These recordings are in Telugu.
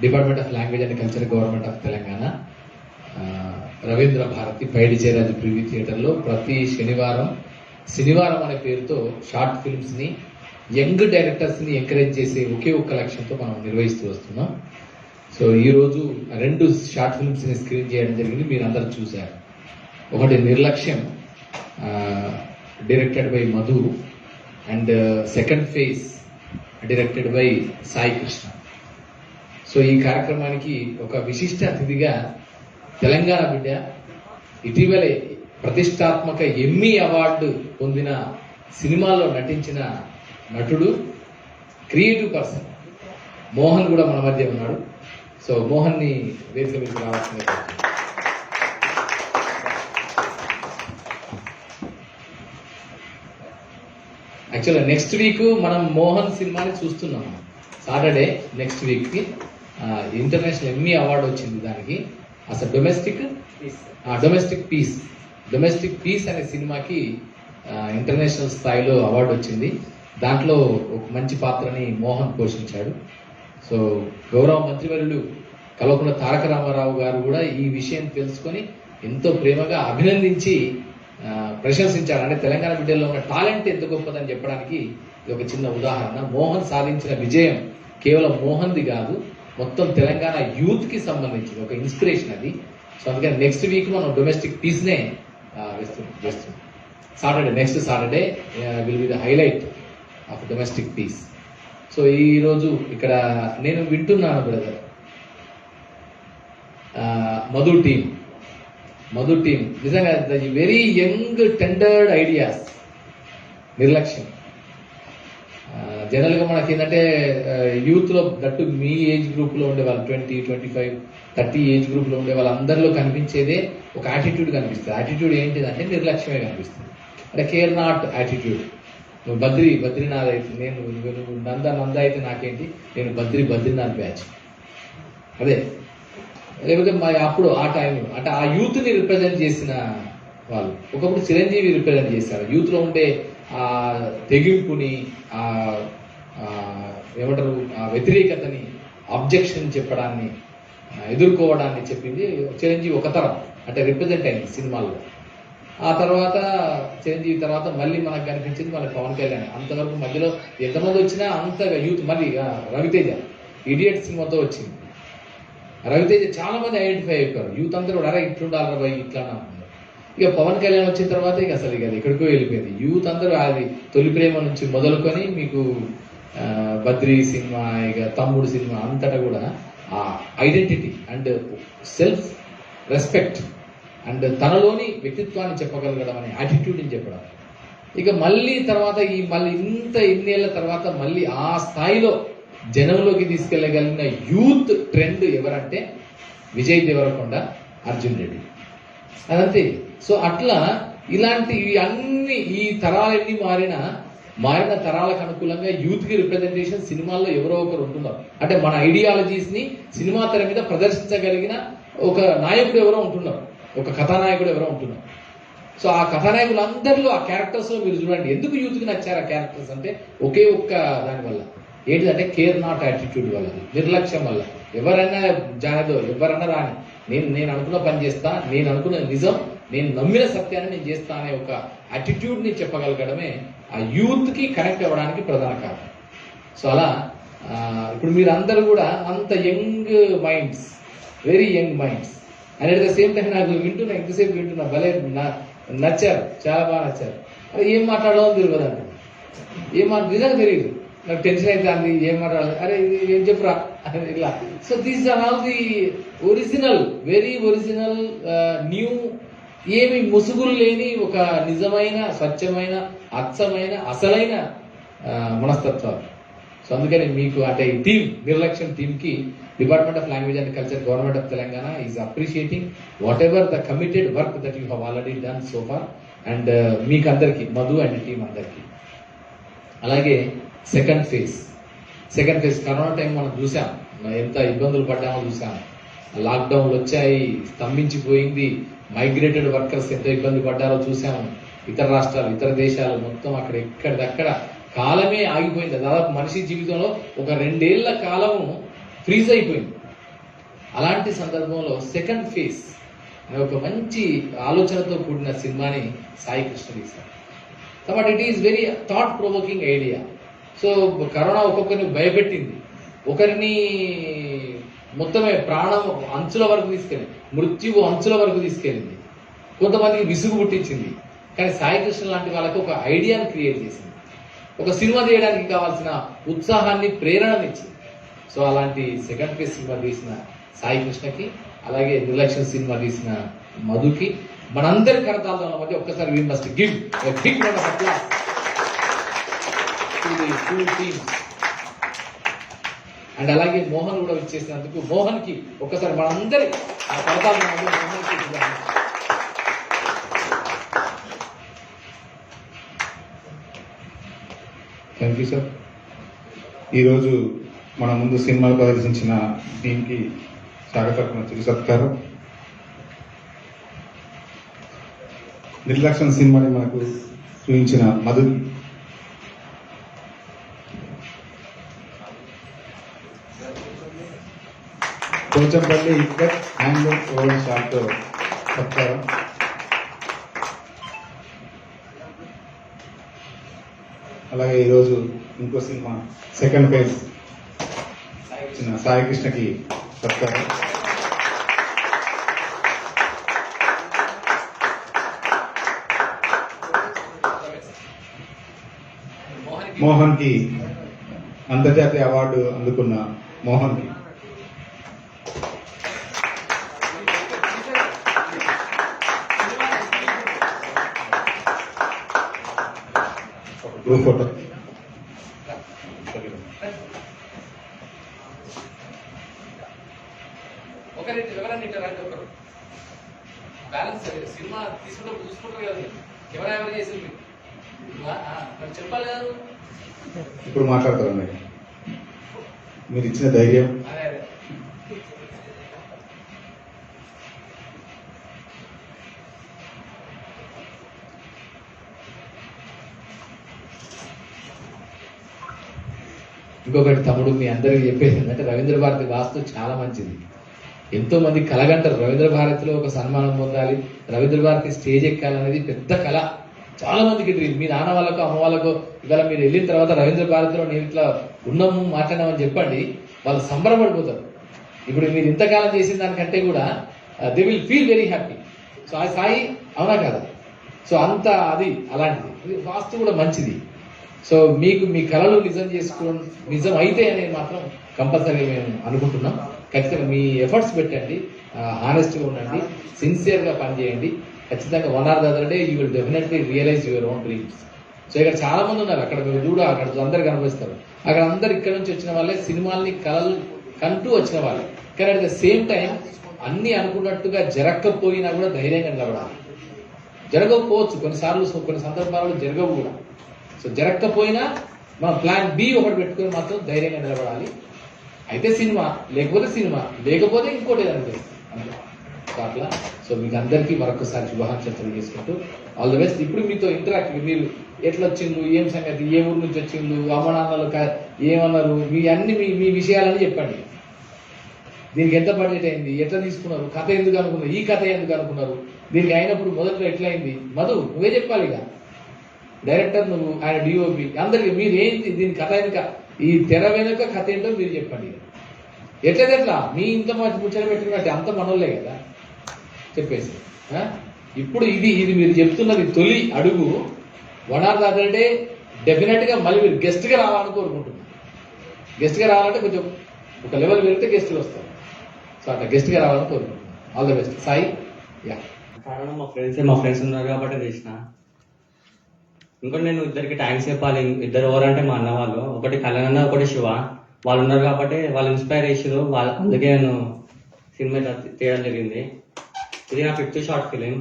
Department of language and culture, government of Telangana, Ravindra Bharathi Paidi Jayaraju preview థియేటర్లో ప్రతి శనివారం అనే పేరుతో షార్ట్ ఫిల్మ్స్ ని, యంగ్ డైరెక్టర్స్ ని ఎంకరేజ్ చేసే ఒకే ఒక్క లక్ష్యంతో మనం నిర్వహిస్తూ వస్తున్నాం. సో ఈ రోజు 2 షార్ట్ ఫిల్మ్స్ ని స్క్రీన్ చేయడం జరిగింది, మీరు అందరూ చూశారు. ఒకటి నిర్లక్ష్యం, directed by Madhu, and second phase directed by Sai Krishna. So ఈ కార్యక్రమానికి ఒక విశిష్ట అతిథిగా తెలంగాణ బిడ్డ, ఇటీవలే ప్రతిష్టాత్మక ఎమ్మీ అవార్డు పొందిన సినిమాల్లో నటించిన నటుడు, క్రియేటివ్ పర్సన్ మోహన్ కూడా మన మధ్య ఉన్నాడు. సో మోహన్ ని వేదిక మీద రావాల్సిందే. యాక్చువల్గా నెక్స్ట్ వీక్ మనం మోహన్ సినిమాని చూస్తున్నాం. సాటర్డే నెక్స్ట్ వీక్ కి ఇంటర్నేషనల్ ఎమ్మీ అవార్డు వచ్చింది దానికి. అసలు డొమెస్టిక్ పీస్ అనే సినిమాకి ఇంటర్నేషనల్ స్థాయిలో అవార్డు వచ్చింది. దాంట్లో ఒక మంచి పాత్రని మోహన్ పోషించాడు. సో గౌరవ మంత్రివర్యులు కల్వకుంట్ల తారక రామారావు గారు కూడా ఈ విషయం తెలుసుకొని ఎంతో ప్రేమగా అభినందించి ప్రశంసించాడు. అంటే తెలంగాణ బిడ్డల్లో ఉన్న టాలెంట్ ఎంత గొప్పదని చెప్పడానికి ఇది ఒక చిన్న ఉదాహరణ. మోహన్ సాధించిన విజయం కేవలం మోహన్ది కాదు, మొత్తం తెలంగాణ యూత్ కి సంబంధించిన ఒక ఇన్స్పిరేషన్ అది. సో అందుకని నెక్స్ట్ వీక్ మనం డొమెస్టిక్ పీస్ నే వేస్తున్నాం. Next Saturday will be the highlight of domestic peace. So ఈ రోజు ఇక్కడ నేను వింటున్నాను బ్రదర్, మధు టీమ్ నిజంగా వెరీ యంగ్ టెండర్డ్ ఐడియాస్. నిర్లక్ష్యం జనరల్ గా మనకి ఏంటంటే యూత్ లో దట్టు మీ ఏజ్ గ్రూప్ లో ఉండే వాళ్ళు 20, 25, 30 ఏజ్ గ్రూప్ లో ఉండే వాళ్ళందరిలో కనిపించేదే ఒక యాటిట్యూడ్ కనిపిస్తుంది. యాటిట్యూడ్ ఏంటిదంటే నిర్లక్ష్యమే కనిపిస్తుంది. అంటే కేర్ నాట్ యాటిట్యూడ్. నువ్వు బద్రీనాథ్ అయితే నేను, నంద అయితే నాకేంటి, నేను బద్రీనాథ్ బ్యాచ్. అదే లేకపోతే మరి అప్పుడు ఆ టైంలో అంటే ఆ యూత్ ని రిప్రజెంట్ చేసిన వాళ్ళు. ఒకప్పుడు చిరంజీవి రిప్రజెంట్ చేశారు యూత్ లో ఉండే ఆ తెగింపుని, ఆ ఏమంటారు, ఆ వ్యతిరేకతని, ఆబ్జెక్షన్ చెప్పడాన్ని, ఎదుర్కోవడాన్ని చెప్పింది చిరంజీవి. ఒక తరం అంటే రిప్రజెంట్ అయింది సినిమాల్లో. ఆ తర్వాత చిరంజీవి తర్వాత మళ్ళీ మనకు కనిపించింది మన పవన్ కళ్యాణ్. అంతవరకు మధ్యలో ఎంతమంది వచ్చినా అంతగా యూత్. మళ్ళీ రవితేజ ఇడియట్ సినిమాతో వచ్చింది. రవితేజ చాలా మంది ఐడెంటిఫై అయిపోయారు. యూత్ అందరూ అరే ఇట్లుండాలి బాయ్ ఇట్లా అనుకున్నారు. ఇక పవన్ కళ్యాణ్ వచ్చిన తర్వాత ఇక అసలు ఇక ఎక్కడికో వెళ్ళిపోయింది. యూత్ అందరూ అది తొలి ప్రేమ నుంచి మొదలుకొని మీకు బద్రీ సినిమా, ఇక తమ్ముడు సినిమా అంతటా కూడా ఆ identity and self respect and తనలోని వ్యక్తిత్వాన్ని చెప్పగలగడం అనే యాటిట్యూడ్ని చెప్పడం. ఇక మళ్ళీ తర్వాత మళ్ళీ ఇన్నేళ్ల తర్వాత మళ్ళీ ఆ స్థాయిలో జనంలోకి తీసుకెళ్లగలిగిన యూత్ ట్రెండ్ ఎవరంటే విజయ్ దేవరకొండ, అర్జున్ రెడ్డి. అదంతే. సో అట్లా ఇలాంటి అన్ని ఈ తరాలన్నీ మారిన తరాలకు అనుకూలంగా యూత్ కి రిప్రజెంటేషన్ సినిమాల్లో ఎవరో ఒకరు ఉంటున్నారు. అంటే మన ఐడియాలజీస్ ని సినిమా తెర మీద ప్రదర్శించగలిగిన ఒక నాయకుడు ఎవరో ఉంటున్నారు, ఒక కథానాయకుడు ఎవరో ఉంటున్నారు. సో ఆ కథానాయకులందరిలో ఆ క్యారెక్టర్స్ లో మీరు చూడండి ఎందుకు యూత్ కి నచ్చారు ఆ క్యారెక్టర్స్ అంటే ఒకే ఒక్క దాని వల్ల. ఏంటిదంటే కేర్ నాట్ యాటిట్యూడ్ వల్ల, నిర్లక్ష్యం వల్ల. ఎవరైనా జానదో, ఎవరన్నా రాని, నేను అనుకున్న పని చేస్తా, నేను అనుకున్న నిజం, నేను నమ్మిన సత్యాన్ని నేను చేస్తా అనే ఒక యాటిట్యూడ్ ని చెప్పగలగడమే ఆ యూత్ కి కనెక్ట్ అవ్వడానికి ప్రధాన కారణం. సో అలా ఇప్పుడు మీరు అందరూ కూడా అంత young minds, very young minds. And at the same time నాకు ఎంతసేపు వింటున్నా భలే నచ్చారు, చాలా బాగా నచ్చారు. అది ఏం మాట్లాడాలో తెలియదు అంటే నిజంగా తెలియదు. నాకు టెన్షన్ అయితే అంది, ఏం మాట్లాడాలి, అరే ఇది ఏం చెప్పురా ఇలా. So these are all the original, very original, new, ఏమి ముసుగులు లేని ఒక నిజమైన, స్వచ్ఛమైన, అచ్చమైన, అసలైన మనస్తత్వాలు. సో అందుకని మీకు అంటే ఈ టీమ్, నిర్లక్ష్యం టీమ్ కి department of language and culture, government of Telangana is appreciating whatever the committed work that you have already done so far. And మీకు అందరికీ, మధు అండ్ టీం అందరికీ. అలాగే సెకండ్ ఫేజ్ కరోనా టైం మనం చూసాం, ఎంత ఇబ్బందులు పడ్డామో చూసాం. లాక్డౌన్లు వచ్చాయి, స్తంభించిపోయింది. మైగ్రేటెడ్ వర్కర్స్ ఎంత ఇబ్బంది పడ్డారో చూసాము. ఇతర రాష్ట్రాలు, ఇతర దేశాలు మొత్తం అక్కడ ఎక్కడిదక్కడ కాలమే ఆగిపోయింది. దాదాపు మనిషి జీవితంలో ఒక 2 ఏళ్ల కాలము ఫ్రీజ్ అయిపోయింది. అలాంటి సందర్భంలో సెకండ్ ఫేజ్ అనే ఒక మంచి ఆలోచనతో కూడిన సినిమాని సాయి కృష్ణ తీశారు. కాబట్టి it is very thought provoking idea. So corona ఒక్కొక్కరిని భయపెట్టింది, ఒకరిని మొత్తమే ప్రాణం అంచుల వరకు తీసుకెళ్ళింది, మృత్యువు అంచుల వరకు తీసుకెళ్ళింది, కొంతమందికి విసుగు పుట్టించింది. కానీ సాయి కృష్ణ లాంటి వాళ్ళకి ఒక ఐడియాను క్రియేట్ చేసింది, ఒక సినిమా తీయడానికి కావాల్సిన ఉత్సాహాన్ని, ప్రేరణనిచ్చింది. సో అలాంటి సెకండ్ ఫేజ్ సినిమా తీసిన సాయి కృష్ణకి, అలాగే నిర్లక్ష్యం సినిమా తీసిన మధుకి, మనందరి కరతాల మధ్య ఒక్కసారి we must give a big round of applause to the two teams. And అలాగే మోహన్ కూడా ఇచ్చేసినందుకు మోహన్కి ఒక్కసారి మనందరి కరతాల మధ్య మోహన్కి థ్యాంక్ యూ సార్. ఈరోజు మన ముందు సినిమాలు ప్రదర్శించిన టీంకి స్వాగతం, చిరు సత్కారం. నిర్లక్ష్యం సినిమాని మనకు చూపించిన మధు, పోచంపల్లి ఇక్కడ హ్యాండ్లూమ్ ఓవర్ షాప్తో సత్కారం. అలాగే ఈరోజు ఇంకో సినిమా సెకండ్ ఫేజ్ ఇచ్చిన సాయి కృష్ణకి సత్కారం. మోహన్కి అంతర్జాతీయ అవార్డు అందుకున్న మోహన్కి గ్రూప్ ఫోటో. బ్యాలెన్స్ సినిమా తీసుకుంటే చూసుకుంటారు కదా, ఎవరు ఎవరు చేసింది చెప్పాలి కదా. ఇప్పుడు మాట్లాడతారండి, మీరు ఇచ్చిన ధైర్యం. అదే అదే ఇంకొకటి తమ్ముడు మీ అందరికీ చెప్పేది ఏంటంటే, రవీంద్ర భారతి వాస్తు చాలా మంచిది. ఎంతో మంది కలగంటారు రవీంద్ర భారతిలో ఒక సన్మానం పొందాలి, రవీంద్ర భారతి స్టేజ్ ఎక్కాలనేది పెద్ద కళ. చాలా మందికి డ్రీమ్. మీ నాన్న వాళ్ళకో అమ్మ వాళ్ళకో ఇవాళ మీరు వెళ్ళిన తర్వాత రవీంద్ర భారతిలో నేను ఇట్లా ఉన్నాము మాట్లాడినామని చెప్పండి, వాళ్ళు సంబరపడిపోతారు. ఇప్పుడు మీరు ఇంతకాలం చేసిన దానికంటే కూడా they will feel very happy. So ఆ సాయి అవునా కదా. సో అంత అది అలాంటిది, వాస్తు కూడా మంచిది. సో మీకు మీ కళలు నిజం అయితే అనేది మాత్రం కంపల్సరీ మేము అనుకుంటున్నాం. ఖచ్చితంగా మీ ఎఫర్ట్స్ పెట్టండి, ఆనెస్ట్గా ఉండండి, సిన్సియర్గా పనిచేయండి. ఖచ్చితంగా 1 or the other day you will definitely realise your own dreams. So ఇక్కడ చాలా మంది ఉన్నారు, అక్కడ మీరు చూడ అక్కడ అందరు కనిపిస్తారు, అక్కడ అందరు ఇక్కడ నుంచి వచ్చిన వాళ్ళే, సినిమాల్ని కళలు కంటూ వచ్చిన వాళ్ళే. కానీ అట్ ద సేమ్ టైం అన్ని అనుకున్నట్టుగా జరగకపోయినా కూడా ధైర్యంగా నిలబడాలి. జరగకపోవచ్చు కొన్నిసార్లు, కొన్ని సందర్భాలలో జరగవు కూడా. సో జరగకపోయినా మనం ప్లాన్ బి ఒకటి పెట్టుకుని మాత్రం ధైర్యంగా నిలబడాలి. అయితే సినిమా, లేకపోతే సినిమా, లేకపోతే ఇంకోటి ఏదైనా చేస్తాం. సో అట్లా. సో మీకు అందరికీ మరొకసారి శుభాకాంక్షలు తెలియజేసుకుంటూ ఆల్ ద బెస్ట్. ఇప్పుడు మీతో ఇంటరాక్ట్, మీరు ఎట్లా వచ్చిండ్రు, ఏం సంగతి, ఏ ఊరు నుంచి వచ్చిండ్రు, అమ్మ నాన్నలు ఏమన్నారు, మీ అన్ని మీ విషయాలని చెప్పండి. దీనికి ఎంత బడ్జెట్ అయింది, ఎట్లా తీసుకున్నారు, కథ ఎందుకు అనుకున్నారు, ఈ కథ ఎందుకు అనుకున్నారు, దీనికి అయినప్పుడు మొదట్లో ఎట్లయింది. మధు నువ్వే చెప్పాలి ఇక, డైరెక్టర్ నువ్వు, ఆయన డిఓపి, అందరికి మీరు ఏంటి దీని కథ వెనుక, ఈ తెర వెనుక కథ ఏంటో మీరు చెప్పండి. ఎట్లా మీ ఇంత ముచ్చట పెట్టినట్టు అంత మనోళ్ళే కదా చెప్పేసి. ఇప్పుడు ఇది మీరు చెప్తున్నది తొలి అడుగు. 1 or the other day definite గా మళ్ళీ మీరు గెస్ట్ గా రావాలని కోరుకుంటున్నాను. గెస్ట్ గా రావాలంటే కొంచెం ఒక లెవెల్ వెళ్తే గెస్టులు వస్తారు. సో అట్లా గెస్ట్ గా రావాలని కోరుకుంటున్నాను. All the best Sai. Yeah కారణం మా ఫ్రెండ్స్ ఉన్నారు కాబట్టి చేసిన. ఇంకోటి నేను ఇద్దరికి థ్యాంక్స్ చెప్పాలి. ఇద్దరు ఎవరంటే మా అన్న వాళ్ళు, ఒకటి కళ్యాణ్, ఒకటి శివ. వాళ్ళు ఉన్నారు కాబట్టి వాళ్ళు ఇన్స్పైర్ చేసారు, అందుకే నేను సినిమా తీయడం జరిగింది. ఇది నా 5th షార్ట్ ఫిలిం.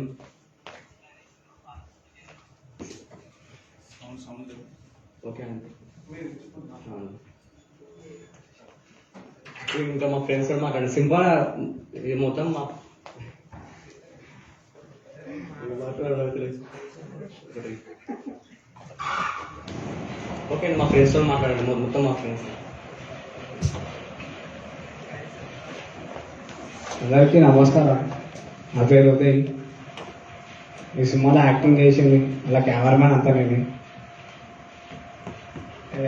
ఓకే అండి. ఇంకా మా ఫ్రెండ్స్ కూడా మాట్లాడండి. సింపుల్ ఇది మొత్తం మా ఓకే అండి, మా ఫ్రెండ్స్ తో మాట్లాడండి. మొత్తం మా ఫ్రెండ్స్. అందరికీ నమస్కారం. నా పేరు ఉదయ్. ఈ సినిమాలో యాక్టింగ్ చేసింది అలా కెమెరామ్యాన్ అంతా నేనే.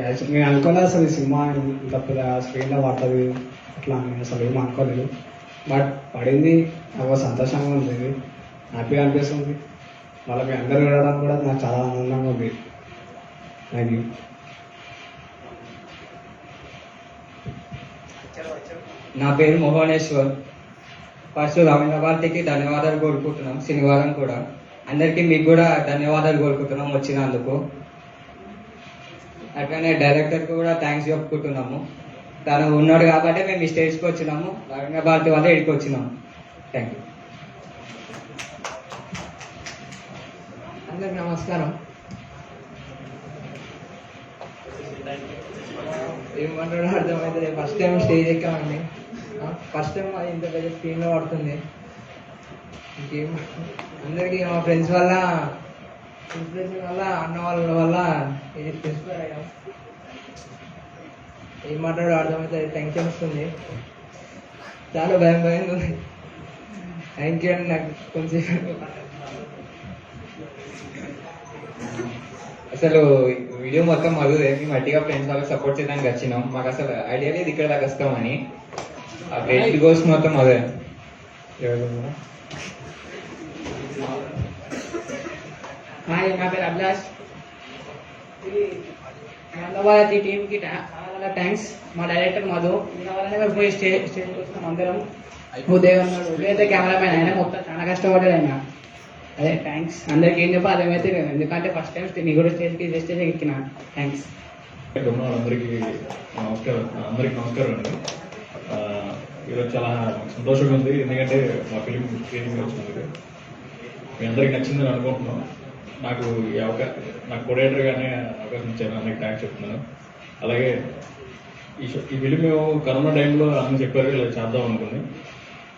యాక్చువల్లీ నేను అనుకోలేదు అసలు ఈ సినిమా ఇంత పెద్ద స్క్రీన్లో పడుతుంది అట్లా అని అసలు ఏం అనుకోలేదు. బట్ పడింది, నాకు సంతోషంగా ఉంది, హ్యాపీగా అనిపిస్తుంది. మళ్ళీ మీ అందరు చూడడం కూడా నాకు చాలా ఆనందంగా ఉంది. Thank you. నా పేరు మోహనేశ్వర్. ఫస్ట్ రవీంద్ర భారతికి ధన్యవాదాలు కోరుకుంటున్నాం, శనివారం కూడా. అందరికీ మీకు కూడా ధన్యవాదాలు కోరుకుంటున్నాం వచ్చినందుకు. అట్లనే డైరెక్టర్కి కూడా థ్యాంక్స్ చెప్పుకుంటున్నాము. తను ఉన్నాడు కాబట్టి మేము ఈ స్టేజ్కి వచ్చినాము, రవీంద్ర భారతి వల్ల ఇక్కడికి వచ్చినాము. Thank you. అందరికి నమస్కారం. ఏమంటాడో అర్థమవుతుంది. ఫస్ట్ టైం స్టేజ్ ఎక్కామండి. ఫస్ట్ టైం అది ఇంత పెద్ద స్క్రీన్లో పడుతుంది. ఇంకేం అందరికీ మా ఫ్రెండ్స్ వల్ల, ఇన్స్పిరేషన్ వల్ల, అన్న వాళ్ళ వల్ల ఇన్స్పైర్ అయ్యాం. ఏం మాట్లాడో అర్థమవుతుంది. టెన్షన్ వస్తుంది, చాలా భయంగా ఉంది. థ్యాంక్ యూ అండి. నాకు కొంచెం అసలు వీడియో మొత్తం మధుదే. మేము మట్టిగా ఫ్రెండ్స్ వాళ్ళకి సపోర్ట్ చేయడానికి వచ్చినాం. మాకు అసలు ఐడియా లేదు ఇక్కడ దాకా వస్తామని. ఆ బెస్ట్ గోల్స్ మొత్తం అదే. హాయ్, నా పేరు అభిలాష్. ఇది మందభారతి టీంకి చాలా థ్యాంక్స్. మా డైరెక్టర్ మధు, దీని వల్లనే మేము పోయి స్టేజ్కి వచ్చినాం అందరం. ఉదయ్ ఉన్నాడు, ఉదయ్ అయితే కెమెరామెన్, ఆయన మొత్తం చాలా కష్టపడ్డాడు ఆయన. అదే థ్యాంక్స్. అందరికి ఏం చెప్పాలి అదేమైతే లేదు, ఎందుకంటే ఫస్ట్ టైం నీ కూడా స్టేజ్కి ఎక్కిన. థ్యాంక్స్. అందరికీ నమస్కారం. అందరికీ నమస్కారం అండి. ఈరోజు చాలా సంతోషంగా ఉంది, ఎందుకంటే మా ఫిలిం స్క్రీనింగ్ వచ్చినందుకు మీ అందరికి నచ్చిందని అనుకుంటున్నాం. నాకు ఈ నాకు కొరియోగ్రాఫర్గానే అవకాశం ఇచ్చాను, అందరికి థ్యాంక్స్ చెప్తున్నాను. అలాగే ఈ ఫిలిం మేము కరోనా టైంలో అన్న చెప్పారు ఇలా చేద్దాం అనుకుని.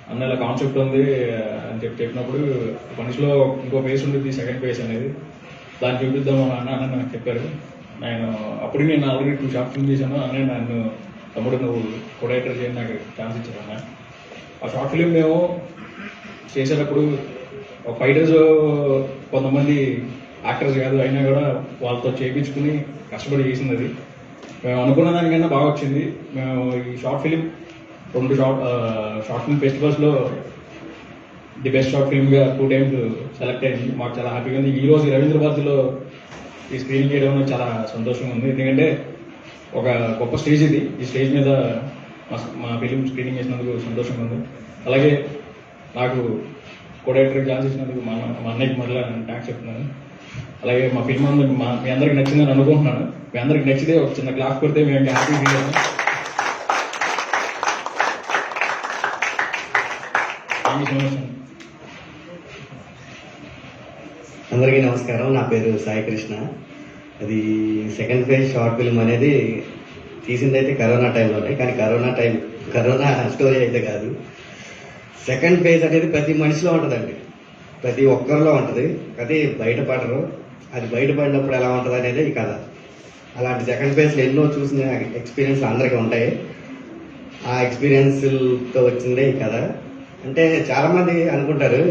అన్న ఇలా కాన్సెప్ట్ ఉంది అని చెప్పినప్పుడు మనిషిలో ఇంకో ఫేస్ ఉండేది, సెకండ్ ఫేస్ అనేది, దాన్ని చూపిద్దాం అన్న నాకు చెప్పారు. అప్పుడు నేను ఆల్రెడీ 2 షార్ట్ ఫిల్మ్ చేశాను. అన్నీ నన్ను తమ్ముడు నువ్వు కొరియోగ్రాఫర్ చేయని నాకు ఛాన్స్ ఇచ్చారు అన్న. ఆ షార్ట్ ఫిలిం మేము చేసేటప్పుడు ఒక 5 days కొంతమంది యాక్టర్స్ కాదు అయినా కూడా వాళ్ళతో చేయించుకుని కష్టపడి చేసింది. అది మేము అనుకున్న దానికన్నా బాగా వచ్చింది. మేము ఈ షార్ట్ ఫిలిం 2 షార్ట్ ఫిల్మ్ ఫెస్టివల్స్లో ది బెస్ట్ షార్ట్ ఫిల్మ్గా 2 times సెలెక్ట్ అయింది. మాకు చాలా హ్యాపీగా ఉంది. ఈరోజు రవీంద్ర భారతిలో ఈ స్క్రీనింగ్ చేయడం చాలా సంతోషంగా ఉంది, ఎందుకంటే ఒక గొప్ప స్టేజ్ ఇది. ఈ స్టేజ్ మీద మా ఫిలిం స్క్రీనింగ్ చేసినందుకు సంతోషంగా ఉంది. అలాగే నాకు కొరియోగ్రాఫర్ ఛాన్స్ ఇచ్చినందుకు మా అన్నయ్యకి మరలా థ్యాంక్స్ చెప్తున్నాను. అలాగే మా ఫిల్మ్ మీ అందరికి నచ్చిందని అనుకుంటున్నాను. మీ అందరికి నచ్చితే ఒక చిన్న క్లాస్ కొడితే మేము హ్యాపీ ఫీల్ అయ్యాము. Thank you so much. అందరికీ నమస్కారం. నా పేరు సాయి కృష్ణ. అది సెకండ్ ఫేజ్ షార్ట్ ఫిల్మ్ అనేది తీసిందైతే కరోనా టైంలోనే, కానీ కరోనా స్టోరీ అయితే కాదు. సెకండ్ ఫేజ్ అనేది ప్రతి మనిషిలో ఉంటుందండి, ప్రతి ఒక్కరిలో ఉంటుంది. అది బయటపడరు. అది బయటపడినప్పుడు ఎలా ఉంటుంది అనేది ఈ కథ. అలాంటి సెకండ్ ఫేజ్లో ఎన్నో చూసిన ఎక్స్పీరియన్స్ అందరికీ ఉంటాయి. ఆ ఎక్స్పీరియన్స్తో వచ్చిందే ఈ కథ. అంటే చాలామంది అనుకుంటారు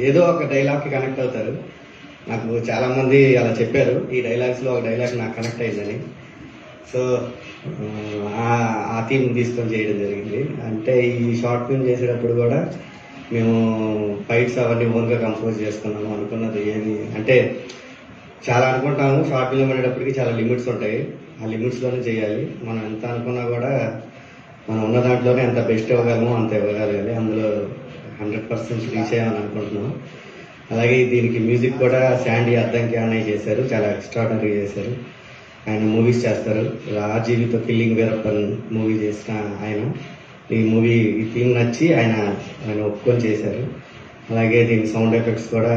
ఏదో ఒక డైలాగ్కి కనెక్ట్ అవుతారు. నాకు చాలామంది అలా చెప్పారు, ఈ డైలాగ్స్లో ఒక డైలాగ్ నాకు కనెక్ట్ అయిందని. సో ఆ థీమ్ తీసుకొని చేయడం జరిగింది. అంటే ఈ షార్ట్ ఫిల్మ్ చేసేటప్పుడు కూడా మేము ఫైట్స్ అవన్నీ ఓన్గా కంపోజ్ చేసుకున్నాము. అనుకున్నది ఏమి అంటే చాలా అనుకుంటాము, షార్ట్ ఫిల్మ్ అనేటప్పటికి చాలా లిమిట్స్ ఉంటాయి. ఆ లిమిట్స్లోనే చేయాలి. మనం ఎంత అనుకున్నా కూడా మనం ఉన్న దాంట్లోనే ఎంత బెస్ట్ ఇవ్వగలమో అంత ఇవ్వగలగాలి. అందులో 100% రీచ్ అయ్యామని అనుకుంటున్నాం. అలాగే దీనికి మ్యూజిక్ కూడా శాండీ అద్దంకి అన్నయ్య చేశారు, చాలా ఎక్స్ట్రాడనరీ చేశారు. ఆయన మూవీస్ చేస్తారు. రాజీవితో కిల్లింగ్ వీరప్పన్ మూవీ చేసిన ఆయన ఈ థీమ్ నచ్చి ఆయన ఒప్పుకొని చేశారు. అలాగే దీని సౌండ్ ఎఫెక్ట్స్ కూడా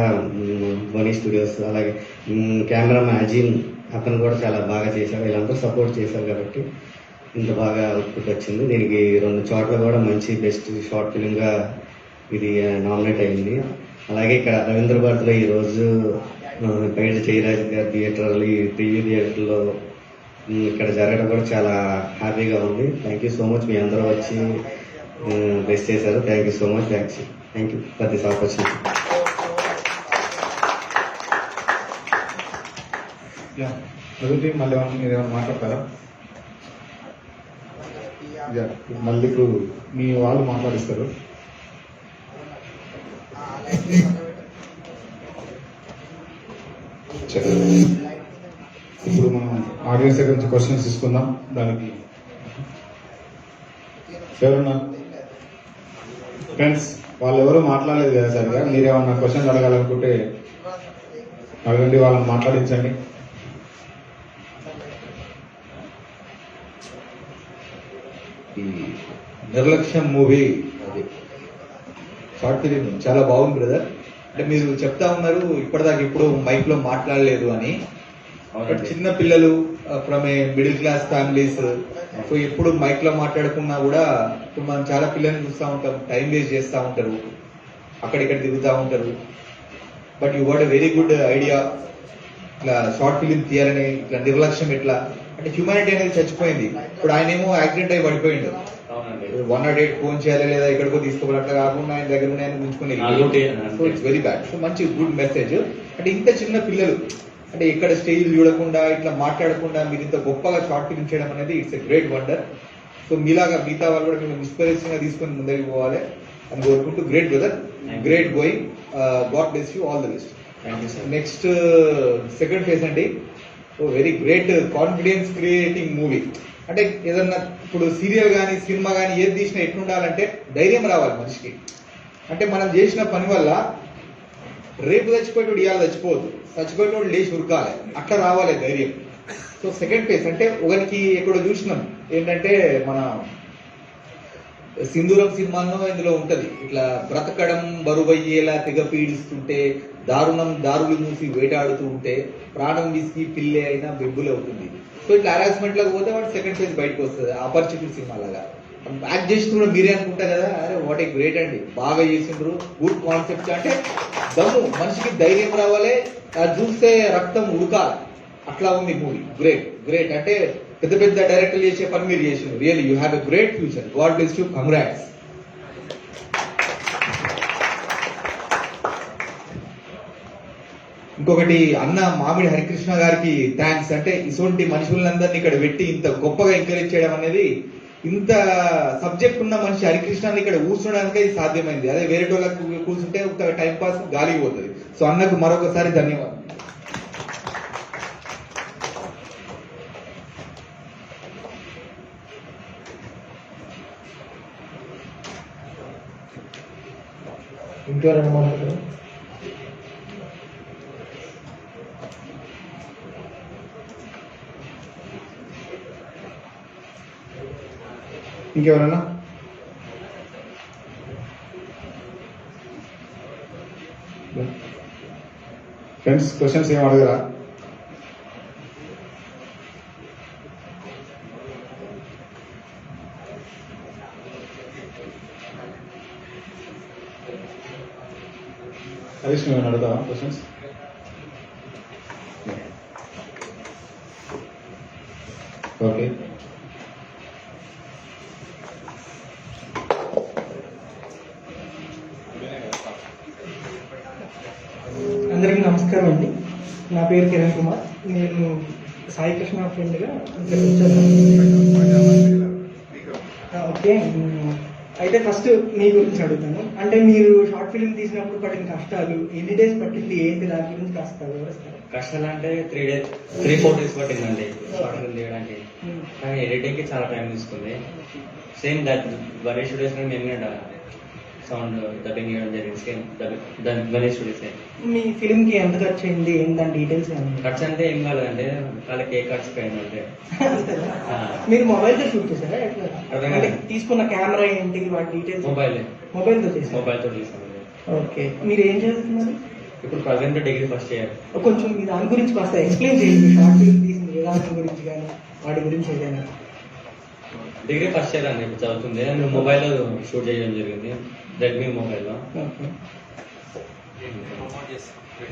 బోనీ స్టూడియోస్, అలాగే కెమెరామెన్ అజీమ్ అతను కూడా చాలా బాగా చేశారు. వీళ్ళందరూ సపోర్ట్ చేశారు కాబట్టి ఇంత బాగా అవుట్పుట్ వచ్చింది. దీనికి 2 చోట్ల కూడా మంచి బెస్ట్ షార్ట్ ఫిల్మ్గా ఇది నామినేట్ అయింది. అలాగే ఇక్కడ రవీంద్ర భారతిలో ఈరోజు బయట జయరాజ్ గారి థియేటర్లు, ఈ ప్రీవ్యూ థియేటర్లో ఇక్కడ జరగడం కూడా చాలా హ్యాపీగా ఉంది. Thank you so much. మీ అందరూ వచ్చి బెస్ట్ చేశారు. Thank you so much. Thank you for this opportunity. Pragathi మళ్ళీ మీరు ఏమైనా మాట్లాడతారా? మళ్ళీ ఇప్పుడు మీ వాళ్ళు మాట్లాడిస్తారు. ఇప్పుడు మనం ఆడియన్స్ దగ్గర నుంచి క్వశ్చన్స్ తీసుకుందాం. దానికి ఎవరన్నా ఫ్రెండ్స్ వాళ్ళు ఎవరు మాట్లాడలేదు కదా సరిగా, మీరేమన్నా క్వశ్చన్స్ అడగాలనుకుంటే అడగండి, వాళ్ళని మాట్లాడించండి. ఈ నిర్లక్ష్యం మూవీ అది షార్ట్ ఫిలిం చాలా బాగుంది బ్రదర్. అంటే మీరు చెప్తా ఉన్నారు ఇప్పటిదాకా ఎప్పుడు మైక్ లో మాట్లాడలేదు అని. బట్ చిన్న పిల్లలు from a middle class families so ఎప్పుడు మైక్ లో మాట్లాడకున్నా కూడా ఇప్పుడు మనం చాలా పిల్లల్ని చూస్తూ ఉంటాం, టైం వేస్ట్ చేస్తూ ఉంటారు, అక్కడిక్కడ తిరుగుతూ ఉంటారు. But you what a very good idea, ఇట్లా షార్ట్ ఫిలిం తీయాలని. ఇట్లా నిర్లక్ష్యం ఎట్లా అంటే హ్యూమానిటీ అనేది చచ్చిపోయింది. ఇప్పుడు ఆయన ఏమో యాక్సిడెంట్ అయి పడిపోయిండు, 108 ఫోన్ చేయాలి లేదా ఎక్కడికో తీసుకోవాలి, అట్లా కాకుండా ఆయన దగ్గర ఆయన ఉంచుకుని so it's very bad. So మంచి గుడ్ మెసేజ్. అంటే ఇంత చిన్న పిల్లలు అంటే ఎక్కడ స్టేజ్ చూడకుండా ఇట్లా మాట్లాడకుండా మీరు ఇంత గొప్పగా షార్ట్ ఫిల్మ్ చేయడం అనేది it's a great wonder. So మీలాగా మిగతా వాళ్ళు కూడా మేము ఇన్స్పిరేషన్ గా తీసుకొని ముందరికి పోవాలి అని కోరుకుంటూ great brother, great going, god bless you, all the best. Next second phase అండి. Very great confidence creating movie. అంటే ఏదన్నా ఇప్పుడు సీరియల్ కానీ సినిమా కానీ ఏది తీసినా ఎట్లుండాలంటే ధైర్యం రావాలి మనిషికి. అంటే మనం చేసిన పని వల్ల రేపు చచ్చిపోయేటోడు ఇవాళ చచ్చిపోవద్దు, చచ్చిపోయేటోడు లేచి ఉరకాలి, అట్లా రావాలి ధైర్యం. సో సెకండ్ ఫేజ్ అంటే ఒకరికి ఎక్కడో చూసినాం ఏంటంటే మన సింధూరం సినిమాలో ఇందులో ఉంటది, ఇట్లా బ్రతకడం బరువయ్యేలా తెగ పీడిస్తుంటే దారుణం దారులు మూసి వేటాడుతూ ఉంటే ప్రాణం విసికి పిల్లే అయినా బెబ్బులు అవుతుంది. సో ఇట్లా హరాస్మెంట్ లకు పోతే వాడు సెకండ్ ఫేజ్ బయటకు వస్తుంది. ఆపర్చునిటీ సినిమా లాగా యాక్ట్ చేస్తున్నారు మీరే అనుకుంటారు కదా, అరే వాట్ ఏ గ్రేట్ అండి, బాగా చేసిండ్రు, గుడ్ కాన్సెప్ట్. అంటే దమ్ము మనిషికి ధైర్యం రావాలి, అది చూస్తే రక్తం ఉడకాలి, అట్లా ఉంది మూవీ. Great great. అంటే పెద్ద పెద్ద డైరెక్టర్లు చేసే పని మీరు చేసిండ్రు. Really you have a great future. God bless you, congrats. ఇంకొకటి అన్న మామిడి హరికృష్ణ గారికి థ్యాంక్స్. అంటే ఇటువంటి మనుషులందరినీ ఇక్కడ పెట్టి ఇంత గొప్పగా ఎంకరేజ్ చేయడం అనేది, ఇంత సబ్జెక్ట్ ఉన్న మనిషి హరికృష్ణని ఇక్కడ కూర్చోడానికి ఇది సాధ్యమైంది. అదే వేరే వాళ్ళకు కూర్చుంటే ఒక టైం పాస్ గాలి పోతుంది. సో అన్నకు మరొకసారి ధన్యవాదాలు. ఇంకెవరైనా మాట్లాడతారు? ఇంకెవరన్నా? ఫ్రెండ్స్ క్వశ్చన్స్ ఏం అడగరా? హరీష్ నువ్వు అడుగుతావా క్వశ్చన్స్? ఓకే. అందరికీ నమస్కారం అండి. నా పేరు కిరణ్ కుమార్. నేను సాయి కృష్ణ ఫ్రెండ్గా ఇక్కడ వచ్చాను. ఓకే, అయితే ఫస్ట్ మీ గురించి అడుగుతాను. అంటే మీరు షార్ట్ ఫిల్మ్ తీసినప్పుడు పడిన కష్టాలు, ఎన్ని డేస్ పట్టింది, ఏంటి, దాని గురించి కాస్త వివరిస్తారు? కష్టాలు అంటే 3-4 days పట్టిందండి షార్ట్ ఫిల్మ్ తీయడానికి. కానీ ఎడిటింగ్ కి చాలా టైం తీసుకుంది. సేమ్ వరే స్టూడియోస్ మేము సౌండ్ డబ్బింగ్ చేయడం జరిగింది. సేమ్ వరే స్టూడియోస్. మీ ఫిల్మ్ కి ఎంత ఖర్చు అయింది, ఏంటంటే డీటెయిల్స్ ఖర్చు అంటే ఏం కాలేదంటే వాళ్ళకి ఏ ఖర్చు పోయింది అంటే. మీరు మొబైల్ తో షూట్ చేశారా? అర్థం అంటే కాదు. తీసుకున్న కెమెరా ఏంటి, వాటి డీటెయిల్స్? మొబైల్ తో చేశారు. మొబైల్ తో తీసాను. ఓకే, మీరు ఏం చేస్తున్నారు ఇప్పుడు ప్రజెంట్ డిగ్రీ ఫస్ట్ ఇయర్. కొంచెం మీ దాని గురించి కాస్త ఎక్స్ప్లెయిన్ చేయండి. షార్ట్ ఫిల్మ్ తీసిన విధానం గురించి కానీ వాటి గురించి ఏదైనా. డిగ్రీ ఫస్ట్ ఇయర్ అండి ఇప్పుడు చదువుతుంది. నేను మొబైల్లో షూట్ చేయడం జరిగింది, రెడ్మీ మొబైల్లో.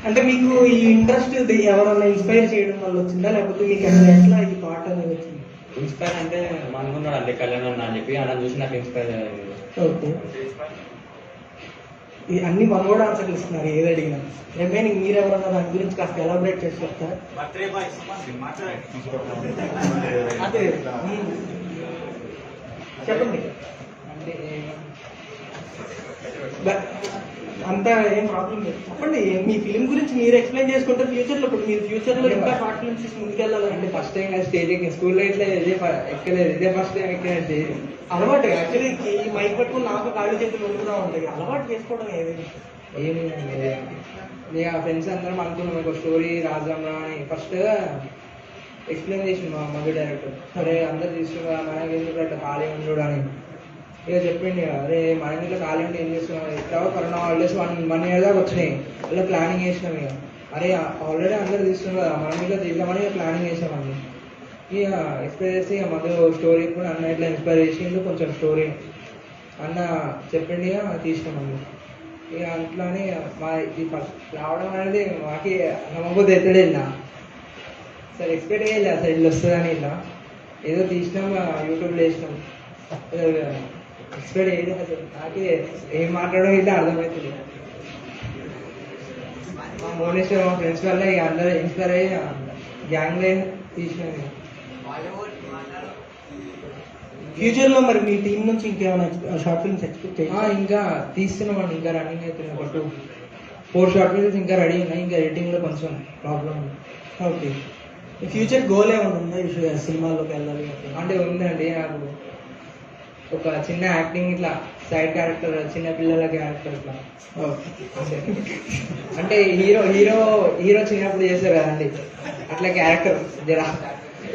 అంటే మీకు ఈ ఇంట్రెస్ట్ ఎవరన్నా ఇన్స్పైర్ చేయడం వల్ల వచ్చిందా, లేకపోతే మీకు అసలు ఎట్లా ఈ పాట అనేది వచ్చింది? ఇన్స్పైర్ అంటే మా అనుకున్నాడు అండి కళ్యాణ్ అన్న అని చెప్పి అలా చూసి నాకు ఇన్స్పైర్ అయ్యింది. ఓకే, ఈ అన్ని వన్ వర్డ్ ఆన్సర్లు ఇస్తున్నారు ఏది అడిగినా. రిమైనింగ్ మీరు ఎవరన్నా దాని గురించి కాస్త ఎలాబరేట్ చేసి చెప్తారా? అదే చెప్పండి. అంతా ఏం ప్రాబ్లం లేదు, చెప్పండి. మీ ఫిలిం గురించి మీరు ఎక్స్ప్లెయిన్ చేసుకుంటే ఫ్యూచర్ లో, ఇప్పుడు మీరు ఫ్యూచర్ లో ఇంకా షార్ట్ ఫిల్మ్స్ తీసి ముందుకెళ్ళాలంటే అంటే ఫస్ట్ టైం స్టేజ్ ఎక్కి స్కూల్లో ఇట్లా ఎక్కలేదు, ఇదే ఫస్ట్ టైం ఎక్కిన స్టేజ్. అలవాటు యాక్చువల్లీ ఈ మైక్ పట్టుకుని నాకు కాళ్ళు చేతులు వండుతూ ఉంటాయి, అలవాటు చేసుకోవడం ఏదైనా. ఏం నేను ఆ ఫ్రెండ్స్ అందరం అనుకున్నాం ఒక స్టోరీ రాజాం అని. ఫస్ట్ ఎక్స్ప్లెయిన్ చేసింది మా మమ్మీ డైరెక్టర్, అరే అందరు తీసుకున్నా మనకి ఎందుకు అట్లా ఖాళీ ఉండడు అని. ఇక చెప్పింది, అరే మన ఇంట్లో ఖాళీ ఉంటే ఏం చేస్తున్నాం, ఎట్లా కరోనా హాలిడేస్ 1 year దాకా వచ్చినాయి, ఇలా ప్లానింగ్ చేసినాం. ఇక అరే ఆల్రెడీ అందరు తీసుకున్నారు కదా, మన ఇంట్లో తీద్దామని ఇక ప్లానింగ్ చేసామండి. ఇక ఎక్స్ప్లెయిన్ చేసి ఇక మధ్య స్టోరీ కూడా అన్న ఇట్లా ఇన్స్పైర్ చేసిండు కొంచెం స్టోరీ అన్న చెప్పిండి, ఇక తీసినామండి. ఇక అట్లానే మా ఇది ఫస్ట్ రావడం అనేది మాకి నమ్మబుద్ధి ఎత్తడే ఇలా సార్ ఎక్స్పెక్ట్ చేయలే అసలు ఇల్లు వస్తుందని. ఇలా ఏదో తీసినాం యూట్యూబ్లో వేసినాం, ఎక్స్పెక్ట్ చేయలేదు అసలు. నాకే ఏం మాట్లాడడం ఇలా అర్థమవుతుంది. మా మోనేశ్వర్ మా ఫ్రెండ్స్ వల్ల ఇక అందరూ ఇన్స్పైర్ అయ్యి గ్యాంగ్లే తీసినాం. ఫ్యూచర్ లో మరి మీ టీం నుంచి ఇంకేమైనా షార్ట్ ఫిల్మ్స్ ఎక్స్పెక్ట్ చేయాలి? ఇంకా తీస్తున్నామండి, ఇంకా రన్నింగ్ అవుతుంది. ఒక 2-4 షార్ట్ ఫిల్మ్స్ ఇంకా రెడీ ఉన్నాయి, ఇంకా ఎడిటింగ్ లో కొంచెం ప్రాబ్లం ఉంది. ఓకే, ఫ్యూచర్ గోల్ ఏమైనా ఉందా ఈ సినిమాల్లోకి వెళ్ళాలి అంటే ఉందండి, నాకు ఒక చిన్న యాక్టింగ్ ఇట్లా సైడ్ క్యారెక్టర్, చిన్న పిల్లల క్యారెక్టర్ ఇట్లా. అంటే హీరో చిన్నప్పుడు చేస్తారు కదండి, అట్లా క్యారెక్టర్ జరా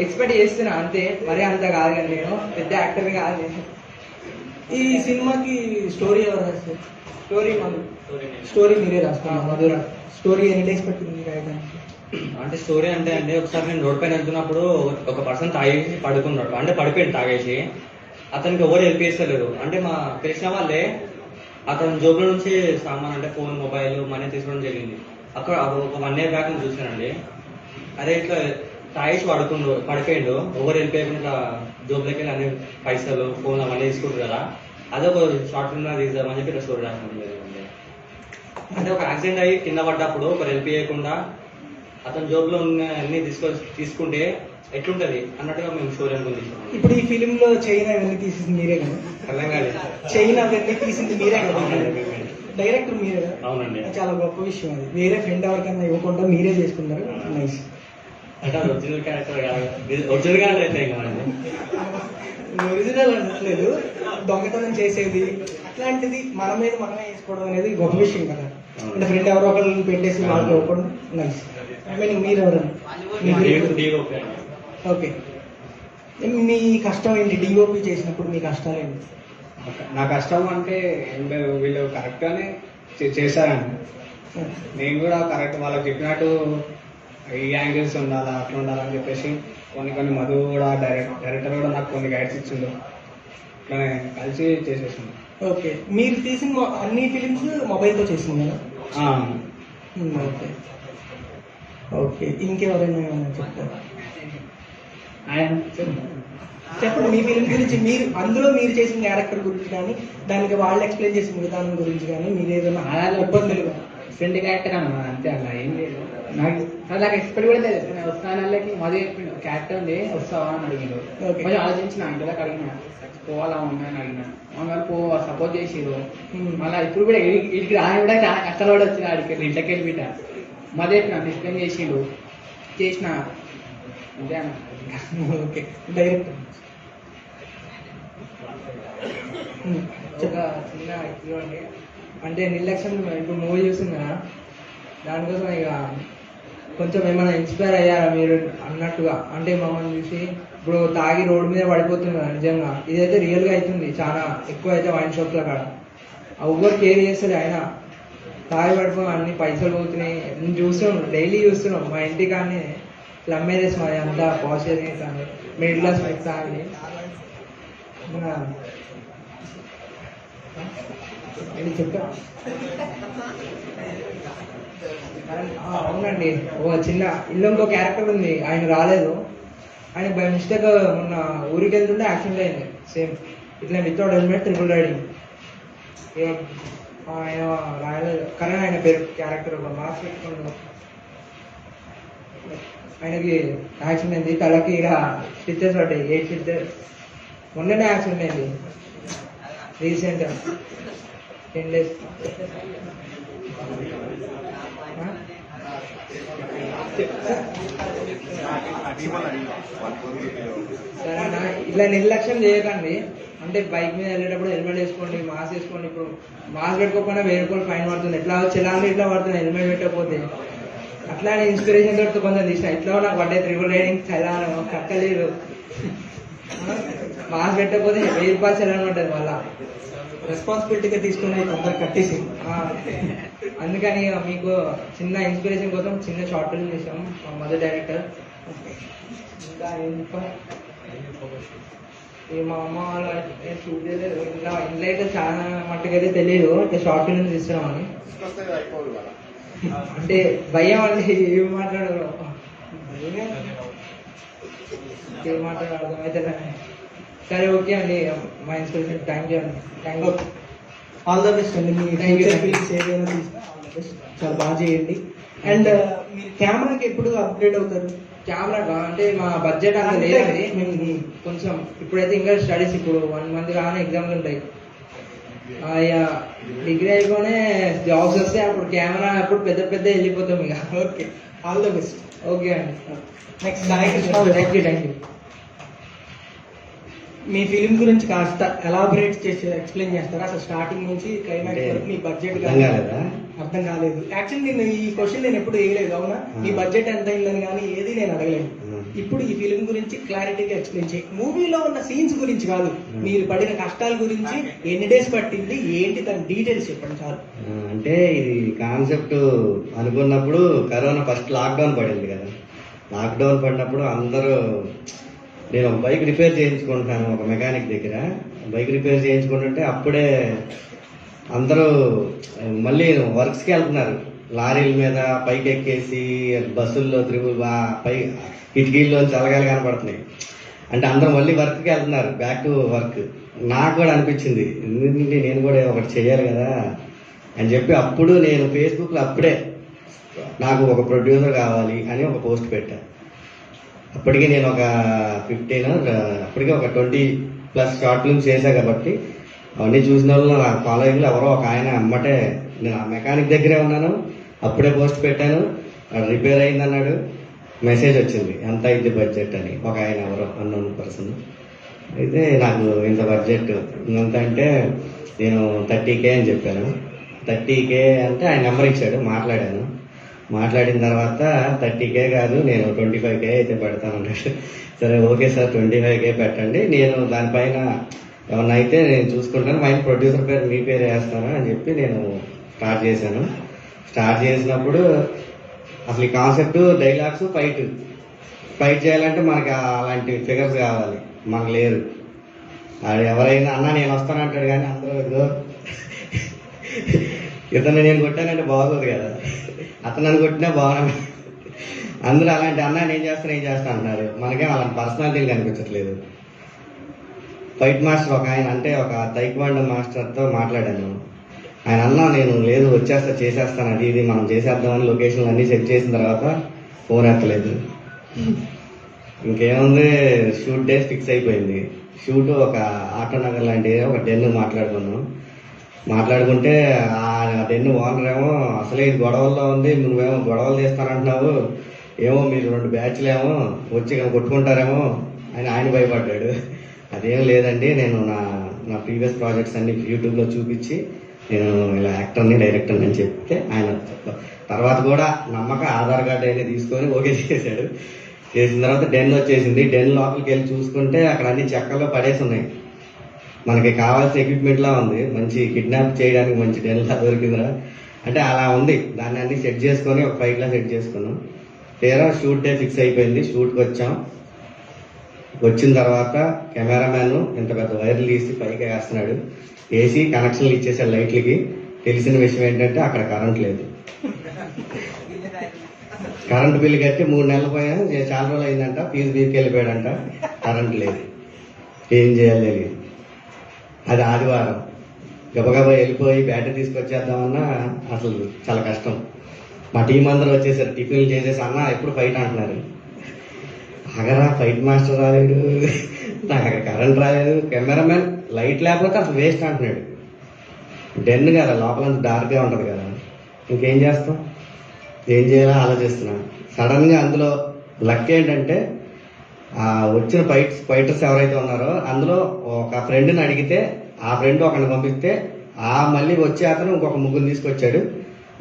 ఎక్స్పెక్ట్ చేస్తున్నా అంతే, మరీ అంత కాదు కానీ నేను పెద్ద యాక్టర్ కాదు నేను. ఈ సినిమాకి స్టోరీ ఎవరు రాస్తారు? స్టోరీ మధు. స్టోరీ మీరే రాస్తారు? మధుర స్టోరీ ఎన్ని డేస్ పట్టింది రాయడానికి? అంటే స్టోరీ అంటే అండి, ఒకసారి నేను రోడ్ పైన వెళ్తున్నప్పుడు ఒక పర్సన్ తాగేసి పడుకున్నాడు, అంటే పడిపోయింది తాగేసి. అతనికి ఎవరు హెల్ప్ చేస్తలేరు. అంటే మా తెలిసిన వాళ్ళే అతని జోబుల నుంచి సామాన్ అంటే ఫోన్, మొబైల్, మనీ తీసుకోవడం జరిగింది. అక్కడ ఒక 1 year బ్యాక్ నేను చూసానండి. అదే ఇట్లా తాగేసి పడిపోయిండు, ఎవరు హెల్ప్ చేయకుండా ఇట్లా జోబులకి వెళ్ళి అన్ని పైసలు, ఫోన్ అవన్నీ తీసుకుంటారు కదా. అదే ఒక షార్ట్ ఫిల్మ్ లా తీద్దామని చెప్పి ఇట్లా స్టోరీ రాసిన జరిగింది. అంటే ఒక యాక్సిడెంట్ అయ్యి కింద పడ్డప్పుడు ఒకరు హెల్ప్ చేయకుండా అతని జోబులో ఉన్న అన్ని తీసుకుంటే ఎట్లుంటది అన్నట్టుగా మేము స్టోరీ అనుకుని. ఇప్పుడు ఈ ఫిలిం లో చైనా అవన్నీ తీసింది మీరే కదా? తెలంగాణ చైనా అవన్నీ తీసింది మీరే కదా? డైరెక్టర్ మీరే కదా? అవునండి. చాలా గొప్ప విషయం అది. వేరే ఫ్రెండ్ ఎవరికైనా ఇవ్వకుండా మీరే చేసుకున్నారు, నైస్. అంటే ఒరిజినల్ క్యారెక్టర్ కాదు, ఒరిజినల్ క్యారెక్టర్ అయితే కాదండి. ఒరిజినల్ అనట్లేదు, దొంగతనం చేసేది అట్లాంటిది మన మీద మనమే వేసుకోవడం అనేది గొప్ప విషయం కదా. అంటే ఫ్రెండ్ ఎవరో ఒకరిని పెట్టేసి వాళ్ళకి ఇవ్వకుండా నైస్. మీరు ఎవరన్నా? ఓకే, మీ కష్టం ఏంటి డిఓపి చేసినప్పుడు? మీ కష్టాలు ఏంటి? నా కష్టం అంటే వీళ్ళు కరెక్ట్గానే చేశారండి. నేను కూడా కరెక్ట్ వాళ్ళకి చెప్పినట్టు ఈ యాంగిల్స్ ఉండాలా, అట్లా ఉండాలని చెప్పేసి కొన్ని మధు కూడా డైరెక్టర్ కూడా నాకు కొన్ని గైడ్స్ ఇచ్చిండు, అట్లనే కలిసి చేసేసాను. ఓకే, మీరు తీసిన అన్ని ఫిలిమ్స్ మొబైల్తో చేసింది కదా? ఓకే ఓకే, ఇంకెవరైనా ఏమైనా చెప్తారా? చెప్పండి మీ ఫిలిం గురించి, మీరు అందులో మీరు చేసిన క్యారెక్టర్ గురించి కానీ, దానికి వాళ్ళు ఎక్స్ప్లెయిన్ చేసిన విధానం గురించి కానీ, మీరు ఏదైనా ఇబ్బందులుగా? ఫ్రెండ్ క్యారెక్టర్ అన్నమాట, అంతే. అలా ఏం లేదు, నాకు ఎక్స్పెక్ట్ కూడా లేదు. నేను వస్తాను వాళ్ళకి మధ్య చెప్పిండు క్యారెక్టర్ ఉంది వస్తావా అని అడిగిండు. కొంచెం ఆలోచించిన, ఇంట్లోకి అడిగిన పోవాలా మమ్మీ అని అడిగిన. మమ్మీ వాళ్ళు సపోర్ట్ చేసిరు. మళ్ళీ ఇప్పుడు కూడా ఇంటికి రాని కూడా చాలా కష్టాలు కూడా వచ్చిన అడిగి ఇంట్లోకి వెళ్ళి బిడ్డ మధ్య చెప్పిన ఎక్స్ప్లెయిన్ చేసిండు, చేసిన అంతే అన్న. ఓకే, డైరెక్టర్ ఒక చిన్న ఇవ్వండి. అంటే నిర్లక్ష్యం ఇప్పుడు మూవీ చూస్తుంది కదా, దానికోసం ఇక కొంచెం ఏమైనా ఇన్స్పైర్ అయ్యారా మీరు అన్నట్టుగా? అంటే మమ్మల్ని చూసి ఇప్పుడు తాగి రోడ్డు మీద పడిపోతుంది కదా, నిజంగా ఇదైతే రియల్గా అవుతుంది. చాలా ఎక్కువ అయితే వైన్ షాప్ల కాడ ఎవ్వరు కేర్ చేస్తుంది. ఆయన తాగి పడిపోయి అన్ని పైసలు పోతున్నాయి. నేను చూస్తున్నాం, డైలీ చూస్తున్నాం. మా ఇంటి కానీ ప్లమ్మేజెస్ మాది అంతా పాష్ కానీ మిడిల్ క్లాస్ ఫ్యామిలీ. ఇది చెప్పా. అవునండి, ఓ చిన్న ఇల్లు ఇంకో క్యారెక్టర్ ఉంది, ఆయన రాలేదు. ఆయన బై మిస్టేక్ మొన్న ఊరికి వెళ్తుంటే యాక్సిడెంట్ అయింది సేమ్ ఇట్లా వితౌట్ హెల్మెట్ ట్రిపుల్ రైడింగ్. ఆయన రాయలేదు కరణ్ ఆయన పేరు క్యారెక్టర్ మార్క్స్ పెట్టుకోండి. ఆయనకి యాక్సిడెంట్ అయింది, తలకి ఇలా స్టిచ్చెస్ పడ్డాయి, 8 స్టిచ్చెస్. మొన్ననే యాక్సిడెంట్ అయింది రీసెంట్ 10 days. సరే అన్న, ఇట్లా నిర్లక్ష్యం చేయకండి. అంటే బైక్ మీద వెళ్ళేటప్పుడు హెల్మెట్ వేసుకోండి, మాస్క్ వేసుకోండి. ఇప్పుడు మాస్క్ పెట్టుకోకపోయినా 1000 రూపాయలు ఫైన్ పడుతుంది. ఎట్లా చలాన్ని ఇట్లా పడుతుంది హెల్మెట్ పెట్టకపోతే. అట్లానే ఇన్స్పిరేషన్ తోటి కొంచెం తీసిన ఇట్లా నాకు పడ్డే ట్రిపుల్ రైడింగ్ చలాను కట్టలేదు. మాస్క్ పెట్టకపోతే 1000 రూపాయలు చలాన్ ఉంటుంది మళ్ళా. రెస్పాన్సిబిలిటీగా తీసుకుని అందరు కట్టేసి. అందుకని ఇక మీకు చిన్న ఇన్స్పిరేషన్ కోసం చిన్న షార్ట్ ఫిల్మ్ చేసాం మా మదర్ డైరెక్టర్. ఇంకా మా అమ్మ వాళ్ళ షూట్ చేయలేదు, ఇంట్లో అయితే చాలా మట్టుకైతే తెలియదు ఇట్లా షార్ట్ ఫిల్మ్స్ ఇస్తున్నామని. అంటే భయం అండి, ఏం మాట్లాడరు, ఏం మాట్లాడారు అర్థమైతే. సరే ఓకే అండి, మా ఇన్స్పిరేషన్ థ్యాంక్ యూ అండి. Thank you, all the best అండి. మీ ఫీలింగ్స్ ఏదైనా చాలా బాగా చేయండి. అండ్ మీరు కెమెరాకి ఎప్పుడు అప్గ్రేడ్ అవుతారు? కెమెరా అంటే మా బడ్జెట్ అంత లేదండి. మేము కొంచెం ఇప్పుడైతే ఇంకా స్టడీస్, ఇప్పుడు 1 month కానీ ఎగ్జామ్స్ ఉంటాయి. డిగ్రీ అయిపోనే జాబ్స్ వస్తే అప్పుడు కెమెరా అప్పుడు పెద్ద పెద్ద వెళ్ళిపోతాం ఇక. Okay, all the best. Okay అండి, next Sai Krishna. Thank you. మీ ఫిలిం గురించి కాస్త ఎలాబొరేట్ చేసి ఎక్స్ప్లెయిన్ చేస్తారా? అసలు స్టార్టింగ్ నుంచి క్లైమాక్స్ వరకు మీ బడ్జెట్ అర్థం కాలేదు. యాక్చువల్లీ నేను ఈ క్వశ్చన్ నేను ఎప్పుడు వేయలేదు, అవునా? మీ బడ్జెట్ ఎంత అయిందని కానీ ఏది నేను అడగలేదు. ఇప్పుడు ఈ ఫిలిం గురించి క్లారిటీగా ఎక్స్ప్లెయిన్ చేయి. మూవీలో ఉన్న సీన్స్ గురించి కాదు, మీరు పడిన కష్టాల గురించి, ఎన్ని డేస్ పట్టింది, ఏంటి దాని డీటెయిల్స్ చెప్పండి చాలు. అంటే ఇది కాన్సెప్ట్ అనుకున్నప్పుడు కరోనా ఫస్ట్ లాక్డౌన్ పడింది కదా. లాక్డౌన్ పడినప్పుడు అందరూ, నేను ఒక బైక్ రిపేర్ చేయించుకుంటున్నాను ఒక మెకానిక్ దగ్గర. బైక్ రిపేర్ చేయించుకుంటుంటే అప్పుడే అందరూ మళ్ళీ వర్క్స్కి వెళ్తున్నారు. లారీల మీద పైకి ఎక్కేసి బస్సుల్లో పై కిటికీల్లోంచి అలగాలు కనపడుతున్నాయి. అంటే అందరూ మళ్ళీ వర్క్కి వెళ్తున్నారు, బ్యాక్ టు వర్క్. నాకు కూడా అనిపించింది ఎందుకంటే నేను కూడా ఒకటి చేయాలి కదా అని చెప్పి అప్పుడు నేను ఫేస్బుక్లో అప్పుడే నాకు ఒక ప్రొడ్యూసర్ కావాలి అని ఒక పోస్ట్ పెట్టాను. అప్పటికి నేను ఒక 15 అప్పటికే ఒక 20+ షార్ట్ ఫిల్మ్స్ చేశా కాబట్టి అవన్నీ చూసిన వాళ్ళు నా ఫాలోయింగ్లో ఎవరో ఒక ఆయన అమ్మటే, నేను ఆ మెకానిక్ దగ్గరే ఉన్నాను, అప్పుడే పోస్ట్ పెట్టాను, రిపేర్ అయింది అన్నాడు. మెసేజ్ వచ్చింది ఎంత అయింది బడ్జెట్ అని, ఒక ఆయన ఎవరో అన్నోన్ పర్సన్. అయితే నాకు ఇంత బడ్జెట్ ఇంత అంటే నేను 30K అని చెప్పాను. 30K అంటే ఆయన నెంబర్ ఇచ్చాడు, మాట్లాడాను. మాట్లాడిన తర్వాత 30K కాదు నేను 25K అయితే పెడతాను అన్నాడు. సరే ఓకే సార్ 25K పెట్టండి, నేను దానిపైన ఏమన్నా అయితే నేను చూసుకుంటాను, మా ప్రొడ్యూసర్ పేరు మీ పేరు వేస్తాను అని చెప్పి నేను స్టార్ట్ చేశాను. స్టార్ట్ చేసినప్పుడు అసలు ఈ కాన్సెప్ట్ డైలాగ్స్ ఫైట్ చేయాలంటే మనకి అలాంటి ఫిగర్స్ కావాలి, మనకు లేదు. అది ఎవరైనా అన్నా నేను వస్తానంటాడు కానీ అందరూ ఏదో ఇతను నేను కొట్టానంటే బాగోదు కదా, అతను నన్ను కొట్టినా బాగున్నా. అందరూ అలాంటి అన్నా నేను చేస్తా అంటున్నారు, మనకేం అలాంటి పర్సనాలిటీలు కనిపించట్లేదు. ఫైట్ మాస్టర్ ఒక ఆయన, అంటే ఒక తైక్వాండో మాస్టర్తో మాట్లాడాను. ఆయన అన్నా నేను లేదు చేసేస్తాను, అది ఇది మనం చేసేద్దామని లొకేషన్లు అన్నీ సెట్ చేసిన తర్వాత ఫోన్ ఎత్తలేదు. ఇంకేముంది, షూట్ డేస్ ఫిక్స్ అయిపోయింది. షూట్ ఒక ఆటోనగర్ లాంటి ఒక డెన్ మాట్లాడుకుంటే ఆ డెన్ ఓనర్ ఏమో అసలే ఇది గొడవల్లో ఉంది, నువ్వేమో గొడవలు చేస్తానంటున్నావు, ఏమో మీరు 2 బ్యాచ్లేమో వచ్చి కొట్టుకుంటారేమో అని ఆయన భయపడ్డాడు. అదేం లేదండి, నేను నా ప్రీవియస్ ప్రాజెక్ట్స్ అన్ని యూట్యూబ్లో చూపించి నేను ఇలా యాక్టర్ని డైరెక్టర్ని అని చెప్తే ఆయన తర్వాత కూడా నమ్మక ఆధార్ కార్డు అయితే తీసుకొని ఓకే చేశాడు. చేసిన తర్వాత డెన్ వచ్చేసింది. డెన్ లోపలికి వెళ్ళి చూసుకుంటే అక్కడ అన్ని చెక్కల్లో పడేసి ఉన్నాయి. మనకి కావాల్సిన ఎక్విప్మెంట్లా ఉంది, మంచి కిడ్నాప్ చేయడానికి మంచి డెన్లా దొరికిందిరా అంటే అలా ఉంది. దాన్ని అన్ని సెట్ చేసుకొని ఒక ఫైట్లా సెట్ చేసుకున్నాం. తీరా షూట్ డే ఫిక్స్ అయిపోయింది, షూట్కి వచ్చాం. వచ్చిన తర్వాత కెమెరామ్యాన్ ఇంత పెద్ద వైర్లు తీసి పైకి వేస్తున్నాడు, వేసి కనెక్షన్లు ఇచ్చేసాడు లైట్లకి. తెలిసిన విషయం ఏంటంటే అక్కడ కరెంట్ లేదు. కరెంట్ బిల్లు కట్టి 3 నెలలు పోయినా చాలా రోజులు అయిందంట, ఫీజు బీర్కి వెళ్ళిపోయాడంట, కరెంట్ లేదు, ఏం చేయాలి తెలియదు. అది ఆదివారం గబగబా వెళ్ళిపోయి బ్యాటరీ తీసుకొచ్చేద్దామన్నా అసలు చాలా కష్టం. మా టీం అందరూ వచ్చేసారు, టిఫిన్లు చేసేసి అన్న ఎప్పుడు ఫైట్ అంటున్నారు. అగరా ఫైట్ మాస్టర్ రాలేడు, నాకు అక్కడ కరెంట్ రాలేదు, కెమెరామెన్ లైట్ లేకపోతే అసలు వేస్ట్ అంటున్నాడు. డెన్ కదా, లోపలంతా డార్క్గా ఉంటుంది కదా, ఇంకేం చేస్తాం, ఏం చేయాలో ఆలోచిస్తున్నా. సడన్గా అందులో లక్ ఏంటంటే వచ్చిన ఫైటర్స్ ఎవరైతే ఉన్నారో అందులో ఒక ఫ్రెండ్ని అడిగితే ఆ ఫ్రెండ్ ఒకరిని పంపిస్తే మళ్ళీ వచ్చే అతను ఇంకొక ముగ్గురు తీసుకొచ్చాడు.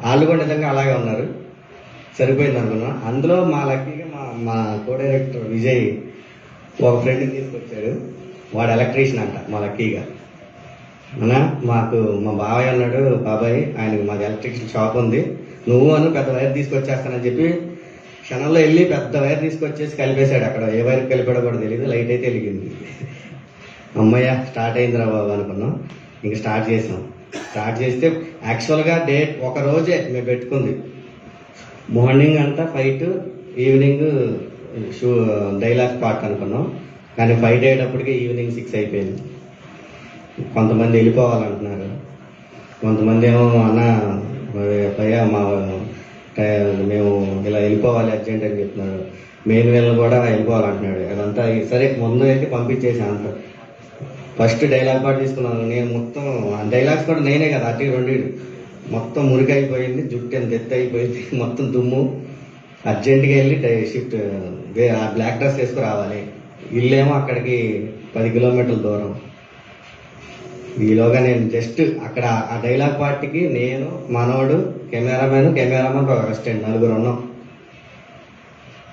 వాళ్ళు కూడా నిజంగా అలాగే ఉన్నారు, సరిపోయింది అనుకున్నా. అందులో మా లక్కీగా మా కో డైరెక్టర్ విజయ్ ఒక ఫ్రెండ్ని తీసుకొచ్చాడు, వాడు ఎలక్ట్రీషియన్ అంట మా లక్కీగా. అన్నా మాకు మా బాబాయ్ ఉన్నాడు, బాబాయ్ ఆయనకి మాకు ఎలక్ట్రిషియన్ షాప్ ఉంది, నువ్వు పెద్ద వైర్ తీసుకొచ్చేస్తానని చెప్పి క్షణంలో వెళ్ళి పెద్ద వైర్ తీసుకొచ్చేసి కలిపేశాడు. అక్కడ ఏ వైర్ కలిపాడో కూడా తెలియదు, లైట్ అయితే వెలిగింది. అమ్మయ్య స్టార్ట్ అయిందిరా బాబు అనుకున్నాం. ఇంక స్టార్ట్ చేసాం. స్టార్ట్ చేస్తే యాక్చువల్గా డేట్ ఒక రోజే మేము పెట్టుకుంది. మార్నింగ్ అంతా ఫైట్, ఈవినింగ్ డైలాగ్ పార్ట్ అనుకున్నాం. కానీ ఫైట్ అయ్యేటప్పటికి ఈవినింగ్ 6 అయిపోయింది. కొంతమంది వెళ్ళిపోవాలంటున్నారు, కొంతమంది ఏమో అన్న భయ్యా మేము ఇలా వెళ్ళిపోవాలి అర్జెంట్ అని చెప్తున్నారు. మెయిన్ వీళ్ళు కూడా వెళ్ళిపోవాలంటున్నాడు. అదంతా సరే ముందు అయితే పంపించేసి అంత ఫస్ట్ డైలాగ్ పార్ట్ తీసుకున్నాను నేను. మొత్తం డైలాగ్స్ కూడా నేనే కదా, అటు 2 మొత్తం మురికి అయిపోయింది, జుట్టు ఎంత ఎత్తు అయిపోయింది, మొత్తం దుమ్ము. అర్జెంటుగా వెళ్ళి షిఫ్ట్ బ్లాక్ డ్రెస్ వేసుకు రావాలి. ఇల్లేమో అక్కడికి 10 కిలోమీటర్ల దూరం. ఈలోగా నేను జస్ట్ అక్కడ ఆ డైలాగ్ పార్టీకి నేను, మనోడు, కెమెరామెన్ ఒక అసిస్టెంట్, 4 ఉన్నాం.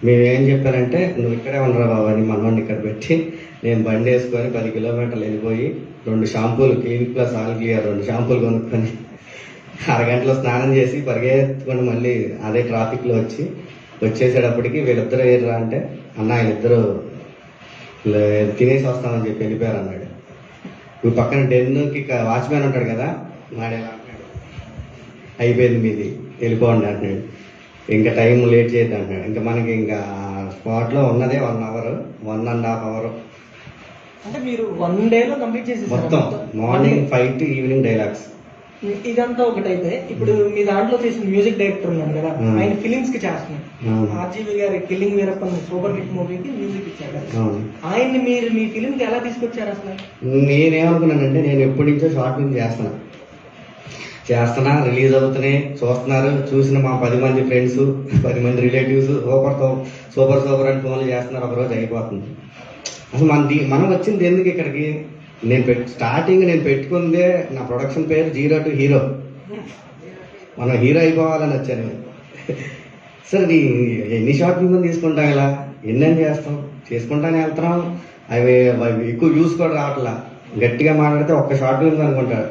మేమేం చెప్పారంటే నువ్వు ఇక్కడే ఉండరా బాబు అని మనోడిని ఇక్కడ పెట్టి నేను బండి వేసుకొని 10 కిలోమీటర్లు వెళ్ళిపోయి 2 షాంపూలు, క్లినిక్ ప్లస్ ఆల్ క్లియర్ 2 షాంపూలు కొనుక్కొని అరగంటలో స్నానం చేసి పరిగెత్తుకొని మళ్ళీ అదే ట్రాఫిక్లో వచ్చేసేటప్పటికి వీళ్ళిద్దరూ ఏర్రా అంటే అన్న వీళ్ళిద్దరూ తినేసి వస్తామని చెప్పి వెళ్ళిపోయారు అన్నాడు. ఇప్పుడు పక్కన డెన్కి వాచ్మెన్ ఉంటాడు కదా, వాడేలా అంటున్నాడు, అయిపోయింది మీది వెళ్ళిపోండి అంటున్నాడు. ఇంకా టైం లేట్ చేయద్దు అంటున్నాడు. ఇంకా మనకి ఇంకా స్పాట్లో ఉన్నదే 1 అవర్, 1.5 అవర్. అంటే మీరు 1 డేలో కంప్లీట్ చేసేసారు మొత్తం, మార్నింగ్ ఫైట్, ఈవినింగ్ డైలాగ్స్. ఇదంతా ఒకటైతే ఇప్పుడు మీ దాంట్లో చేసిన మ్యూజిక్ డైరెక్టర్ ఉన్నాడు కదా, ఆయన ఫిలిమ్స్ కి చేస్తున్నారు. ఆర్జీవి గారి కిల్లింగ్ వీరప్పన్ సూపర్ హిట్ మూవీకి మ్యూజిక్ ఇచ్చారు. ఆయన్ని మీరు మీ ఫిలిం కి ఎలా తీసుకొచ్చారు అసలు? నేనేమనుకున్నానంటే నేను ఎప్పటి నుంచో షార్ట్ ఫిల్మ్ చేస్తున్నా, రిలీజ్ అవుతున్నాయి, చూస్తున్నారు. చూసిన మా 10 మంది ఫ్రెండ్స్, 10 మంది రిలేటివ్స్ సూపర్ అని ఫోన్లు చేస్తున్నారు. ఒకరోజు అయిపోతుంది. అసలు మనం వచ్చింది ఎందుకు ఇక్కడికి? స్టార్టింగ్ నేను పెట్టుకుందే నా ప్రొడక్షన్ పేరు 0 to హీరో. మనం హీరో అయిపోవాలని వచ్చాను. సరే ఎన్ని షార్ట్ ఫిల్మ్ తీసుకుంటాం, ఇలా ఎన్ని చేస్తాం, చేసుకుంటానే వెళ్తున్నాం. అవి ఎక్కువ వ్యూస్ కూడా రావట్లా. గట్టిగా మాట్లాడితే ఒక్క షార్ట్ ఫిల్మ్ అనుకుంటారు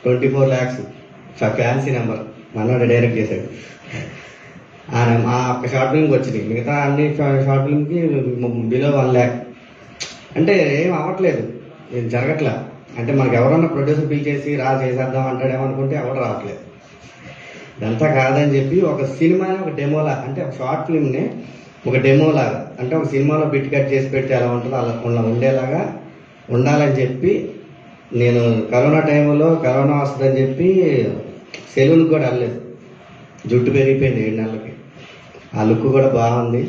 24 lakhs ఫ్యాన్సీ నెంబర్. మనోడు డైరెక్ట్ చేశాడు. ఆ ఒక్క షార్ట్ ఫిల్మ్కి వచ్చింది. మిగతా అన్ని షార్ట్ ఫిల్మ్కి బిలో 1 lakh. అంటే ఏం అవ్వట్లేదు, ఏం జరగట్లా. అంటే మనకు ఎవరన్నా ప్రొడ్యూసర్ పిలిచేసి చేసేద్దాం అంటాడేమో అనుకుంటే ఎవరు రావట్లేదు. ఇదంతా కాదని చెప్పి ఒక సినిమాని ఒక డెమోలా, అంటే ఒక షార్ట్ ఫిల్మ్ని ఒక డెమోలాగా, అంటే ఒక సినిమాలో బిట్ కట్ చేసి పెడితే ఎలా ఉంటుందో అలా ఉండేలాగా ఉండాలని చెప్పి నేను కరోనా టైంలో కరోనా వస్తుందని చెప్పి సెలూన్కి కూడా వెళ్ళలేదు. జుట్టు పెరిగిపోయింది 7 నెలలకి. ఆ లుక్ కూడా బాగుంది.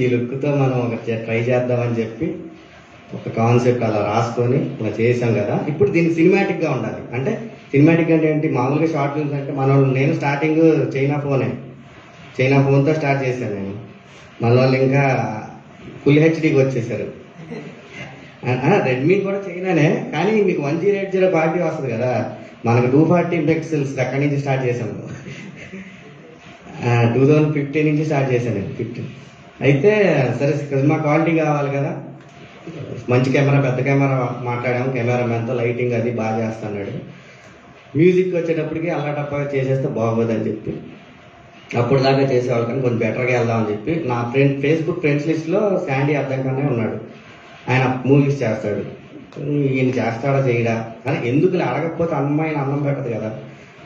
ఈ లుక్తో మనం ఒక ట్రై చేద్దామని చెప్పి ఒక కాన్సెప్ట్ అలా రాసుకొని ఇలా చేసాం కదా. ఇప్పుడు దీనికి సినిమాటిక్గా ఉండాలి. అంటే సినిమాటిక్ అంటే ఏంటి, మామూలుగా షార్ట్ ఫిల్మ్స్ అంటే నేను స్టార్టింగ్ చైనా ఫోన్తో స్టార్ట్ చేశాను నేను. మన వాళ్ళు ఇంకా ఫుల్ హెచ్డీకి వచ్చేసారు. రెడ్మీ కూడా చైనానే, కానీ మీకు 1080 క్వాలిటీ వస్తుంది కదా. మనకు 240 పిక్సెల్స్ అక్కడి నుంచి స్టార్ట్ చేశాను. 2015 నుంచి స్టార్ట్ చేశాను నేను, 15. అయితే సరే సినిమా క్వాలిటీ కావాలి కదా, మంచి కెమెరా, పెద్ద కెమెరా మాట్లాడాము. కెమెరామెన్తో లైటింగ్ అది బాగా చేస్తున్నాడు. మ్యూజిక్ వచ్చేటప్పటికి అల్లాటప్పగా చేసేస్తే బాగోదని చెప్పి అప్పుడు దాకా చేసేవాళ్ళు కానీ కొంచెం బెటర్గా వెళ్దామని చెప్పి నా ఫేస్బుక్ ఫ్రెండ్స్ లిస్ట్లో శాండీ అర్థంగానే ఉన్నాడు. ఆయన మూవీస్ చేస్తాడు, ఈయన చేస్తాడా చేయడా కానీ ఎందుకు అడగకపోతే అమ్మాయిని అన్నం పెట్టదు కదా,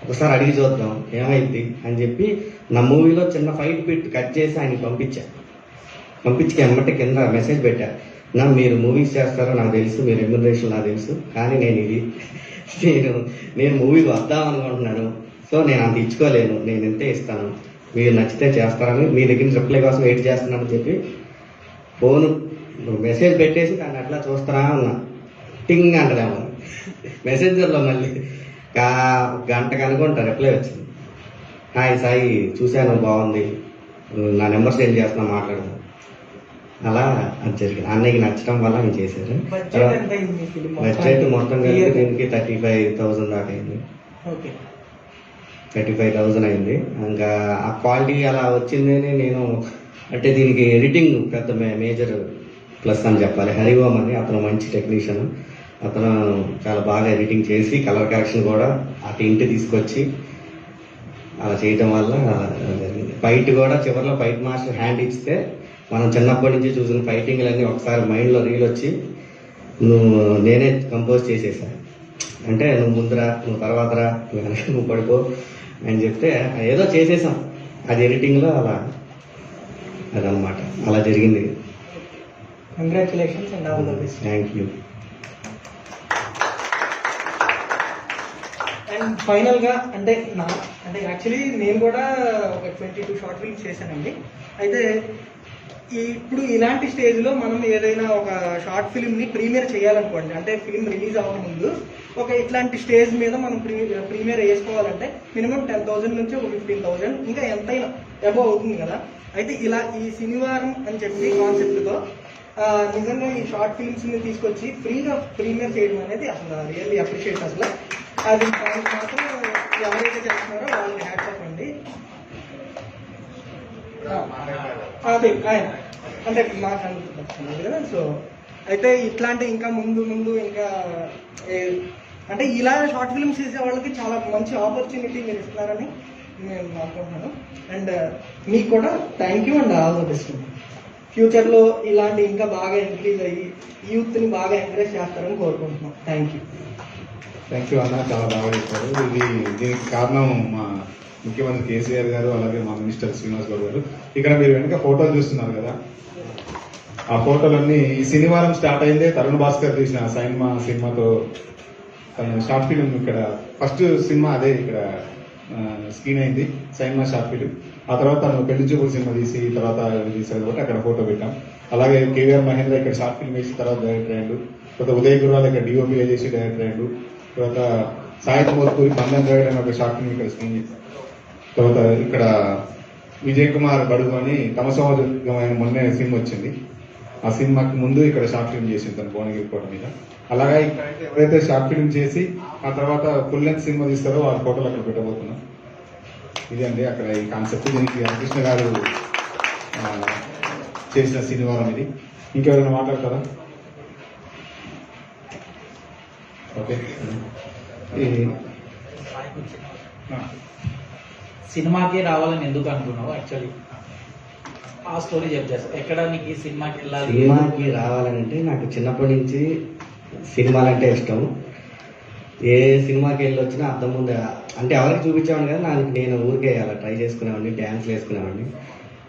ఒకసారి అడిగి చూద్దాం ఏమైంది అని చెప్పి నా మూవీలో చిన్న ఫైట్ బిట్ కట్ చేసి ఆయనకి పంపించి ఎమ్మటే కింద మెసేజ్ పెట్టా, మీరు మూవీస్ చేస్తారో నాకు తెలుసు, మీ రెమ్యునరేషన్ నాకు తెలుసు, కానీ నేను మూవీకి వద్దాం అనుకుంటున్నాను, సో నేను అంత ఇచ్చుకోలేను, నేను ఇంతే ఇస్తాను, మీరు నచ్చితే చేస్తారని మీ దగ్గర రిప్లై కోసం వెయిట్ చేస్తున్నానని చెప్పి ఫోను మెసేజ్ పెట్టేసి దాన్ని అట్లా చూస్తారా ఉన్నా. టింగ్ అంటలేమో మెసేంజర్లో మళ్ళీ గంటకు అనుకుంటా రిప్లై వచ్చింది, హాయ్ సాయి చూశాను బాగుంది, నా నెంబర్ సెండ్ చేస్తున్నా మాట్లాడదాం. అలా అది జరిగింది. అన్నయ్యకి నచ్చడం వల్ల నేను చేశారు. బడ్జెట్ మొత్తం కలిపి దీనికి 35,000 దాకా అయింది. 35,000 అయింది. ఇంకా ఆ క్వాలిటీ అలా వచ్చిందని నేను అంటే దీనికి ఎడిటింగ్ పెద్ద మేజర్ ప్లస్ అని చెప్పాలి. హరిఓం అని అతను మంచి టెక్నీషియన్, అతను చాలా బాగా ఎడిటింగ్ చేసి కలర్ కరెక్షన్ కూడా అటు ఇంటి తీసుకొచ్చి అలా చేయటం వల్ల జరిగింది. ఫైట్ కూడా చివరిలో ఫైట్ మాస్టర్ హ్యాండ్ ఇస్తే మనం చిన్నప్పటి నుంచి చూసిన ఫైటింగ్లన్నీ ఒకసారి మైండ్లో రీల్ వచ్చి నేనే కంపోజ్ చేసేసాను. అంటే నువ్వు ముందురా, నువ్వు తర్వాత రా, నువ్వు పడిపో అని చెప్తే ఏదో చేసేసాం. అది ఎడిటింగ్లో అలా అదనమాట, అలా జరిగింది. Congratulations and all the best. Thank you. And ఫైనల్గా అంటే యాక్చువల్లీ నేను కూడా ఒక 22 షార్ట్ ఫిల్మ్స్ చేశానండి. అయితే ఇప్పుడు ఇలాంటి స్టేజ్లో మనం ఏదైనా ఒక షార్ట్ ఫిల్మ్ని ప్రీమియర్ చేయాలనుకోండి, అంటే ఫిల్మ్ రిలీజ్ అవ్వక ముందు ఒక ఇట్లాంటి స్టేజ్ మీద మనం ప్రీమియర్ వేసుకోవాలంటే మినిమం 10,000 నుంచి ఒక 15,000 ఇంకా ఎంతైనా అబౌవ్ అవుతుంది కదా. అయితే ఇలా ఈ శనివారం అని చెప్పి కాన్సెప్ట్తో నిజంగా ఈ షార్ట్ ఫిల్మ్స్ని తీసుకొచ్చి ఫ్రీగా ప్రీమియర్ చేయడం అనేది అసలు రియల్లీ అప్రిషియేట్. అసలు అది మాత్రం ఎవరైతే చేస్తున్నారో వాళ్ళకి హ్యాట్స్ ఆఫ్ అండి. అదే ఆయన అంటే నాకు అనిపిస్తుంది కదా. సో అయితే ఇట్లాంటి ఇంకా ముందు ఇంకా అంటే ఇలా షార్ట్ ఫిల్మ్స్ చేసే వాళ్ళకి చాలా మంచి ఆపర్చునిటీ మీరు ఇస్తున్నారని నేను అనుకుంటున్నాను. అండ్ మీకు కూడా thank you and all the best. ఫ్యూచర్లో ఇలాంటి ఇంకా బాగా ఇంక్రీజ్ అయ్యి యూత్ని బాగా ఎంకరేజ్ చేస్తారని కోరుకుంటున్నాం. థ్యాంక్ యూ అన్న, చాలా బాగా చెప్పారు. దీనికి కారణం మా ముఖ్యమంత్రి కేసీఆర్ గారు, అలాగే మా మినిస్టర్ శ్రీనివాస్ గౌడ్ గారు. ఇక్కడ మీరు వెనుక ఫోటోలు చూస్తున్నారు కదా, ఆ ఫోటోలన్నీ ఈ శనివారం స్టార్ట్ అయిందే తరుణ్ భాస్కర్ తీసిన సైన్మా సినిమాతో తన షార్ట్ ఫిలిం ఇక్కడ ఫస్ట్ సినిమా అదే ఇక్కడ స్క్రీన్ అయింది, సైన్మా షార్ట్ ఫిలిం. ఆ తర్వాత తను పెళ్లి చూపుల సినిమా తీసి తర్వాత తీసారు కాబట్టి అక్కడ ఫోటో పెట్టాం. అలాగే కేవీఆర్ మహేంద్ర ఇక్కడ షార్ట్ ఫిల్మ్ వేసి తర్వాత డైరెక్టర్ అయ్యాడు. తర్వాత ఉదయ్ గురువాల్ ఇక్కడ డిఓపీ చేసి డైరెక్టర్ అయ్యాడు. తర్వాత సాయిత్ మోత్కూరి బంధన్ రైడ్ అని ఒక షార్ట్ ఫిల్మ్ ఇక్కడ స్క్రీన్ చేశారు. తర్వాత ఇక్కడ విజయ్ కుమార్ బడుగు అని తమ సమాజమైన మొన్నే సినిమా వచ్చింది, ఆ సినిమాకి ముందు ఇక్కడ షార్ట్ ఫిల్మ్ చేసింది తను భువనగిరి కోట మీద. అలాగే ఇక్కడ ఎవరైతే షార్ట్ ఫిల్మ్ చేసి ఆ తర్వాత ఫుల్ లెంత్ సినిమా తీస్తారో వాళ్ళ ఫోటోలు అక్కడ పెట్టబోతున్నాం. ఇది అండి అక్కడ ఈ కాన్సెప్ట్. దీనికి కృష్ణ గారు చేసిన శనివారం ఇది. ఇంకెవరైనా మాట్లాడతారా? ఓకే. సినిమాకి రావాలని ఎందుకు అనుకున్నావు? యాక్చువల్లీ ఆ స్టోరీ చెప్తారు. ఎక్కడ నీకు ఈ సినిమాకి వెళ్ళాలి? సినిమాకి రావాలంటే నాకు చిన్నప్పటి నుంచి సినిమాలంటే ఇష్టం. ఏ సినిమాకి వెళ్ళి వచ్చినా అర్థం ముందు అంటే ఎవరికి చూపించేవాడిని కదా, నేను ఊరికే అలా ట్రై చేసుకునేవాడిని, డ్యాన్స్లు వేసుకునేవాడిని.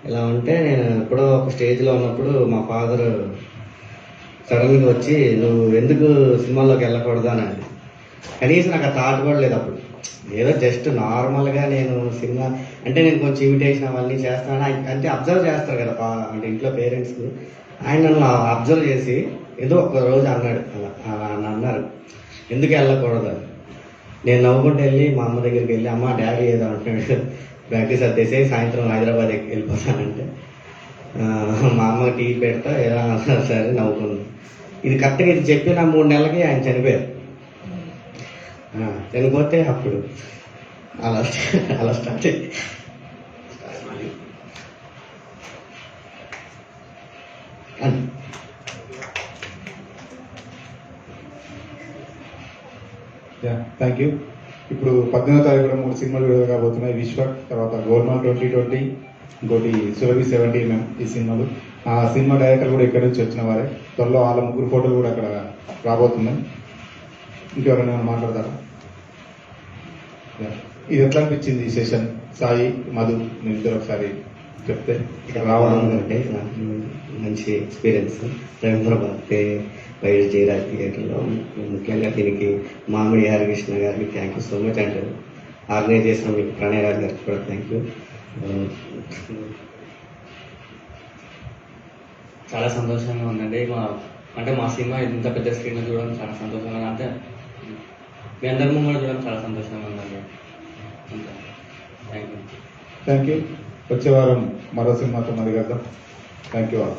ఇలా ఉంటే నేను ఎప్పుడో ఒక స్టేజ్లో ఉన్నప్పుడు మా ఫాదర్ సడన్గా వచ్చి నువ్వు ఎందుకు సినిమాల్లోకి వెళ్ళకూడదు అని. కనీసం నాకు ఆ థాట్ కూడా లేదు అప్పుడు. ఏదో జస్ట్ నార్మల్గా నేను సినిమా అంటే నేను కొంచెం ఇమిటేషన్ అవన్నీ చేస్తాను అంటే అబ్జర్వ్ చేస్తారు కదా అంటే ఇంట్లో పేరెంట్స్. ఆయన నన్ను అబ్జర్వ్ చేసి ఏదో ఒక రోజు అన్నాడు, అలా అన్నారు ఎందుకు వెళ్ళకూడదు. నేను నవ్వుకుంటూ వెళ్ళి మా అమ్మ దగ్గరికి వెళ్ళి అమ్మ డాడీ ఏదో అంటున్నాడు, ప్రాక్టీస్ అత్తేసి సాయంత్రం హైదరాబాద్ వెళ్ళిపోతానంటే మా అమ్మకి టీ పెడతా ఏదో అన్నారు. సరే నవ్వుకున్నాను. ఇది కరెక్ట్గా ఇది చెప్పిన 3 నెలలకి ఆయన చనిపోయారు. చనిపోతే అప్పుడు అలా స్టార్ట్ అయ్యింది. Thank you. ఇప్పుడు 18వ తారీఖు కూడా 3 సినిమాలు విడుదల కాబోతున్నాయి. విశ్వక్, తర్వాత గోల్మాల్ 2020, ఇంకోటి సురభి 70mm ఈ సినిమాలు. ఆ సినిమా డైరెక్టర్ కూడా ఇక్కడి నుంచి వచ్చిన వారే. త్వరలో వాళ్ళ ముగ్గురు ఫోటోలు కూడా అక్కడ రాబోతున్నాయి. ఇంకెవరైనా మాట్లాడతారా? ఇది ఎట్లా అనిపించింది ఈ సెషన్? సాయి, మధు, మీ ఇద్దరు ఒకసారి చెప్తే ఇక్కడ రావడం. అంటే నాకు మంచి ఎక్స్పీరియన్స్. రవీంద్రబాద్ వైఎస్ జయరాజ్ థియేటర్లో ముఖ్యంగా దీనికి మామిడి హరికృష్ణ గారికి thank you so much. And organise చేసిన మీకు ప్రణయరాజ్ గారికి కూడా థ్యాంక్ యూ. చాలా సంతోషంగా ఉందండి. మా సినిమా ఇంత పెద్ద స్క్రీన్ చూడడం చాలా సంతోషంగా ఉంది. అంటే మీ అందరి ముందు కూడా చూడడం చాలా సంతోషంగా ఉందండి. Thank you. Thank you. వచ్చే వారం మరో సినిమాతో మరి కలుద్దాం. Thank you all.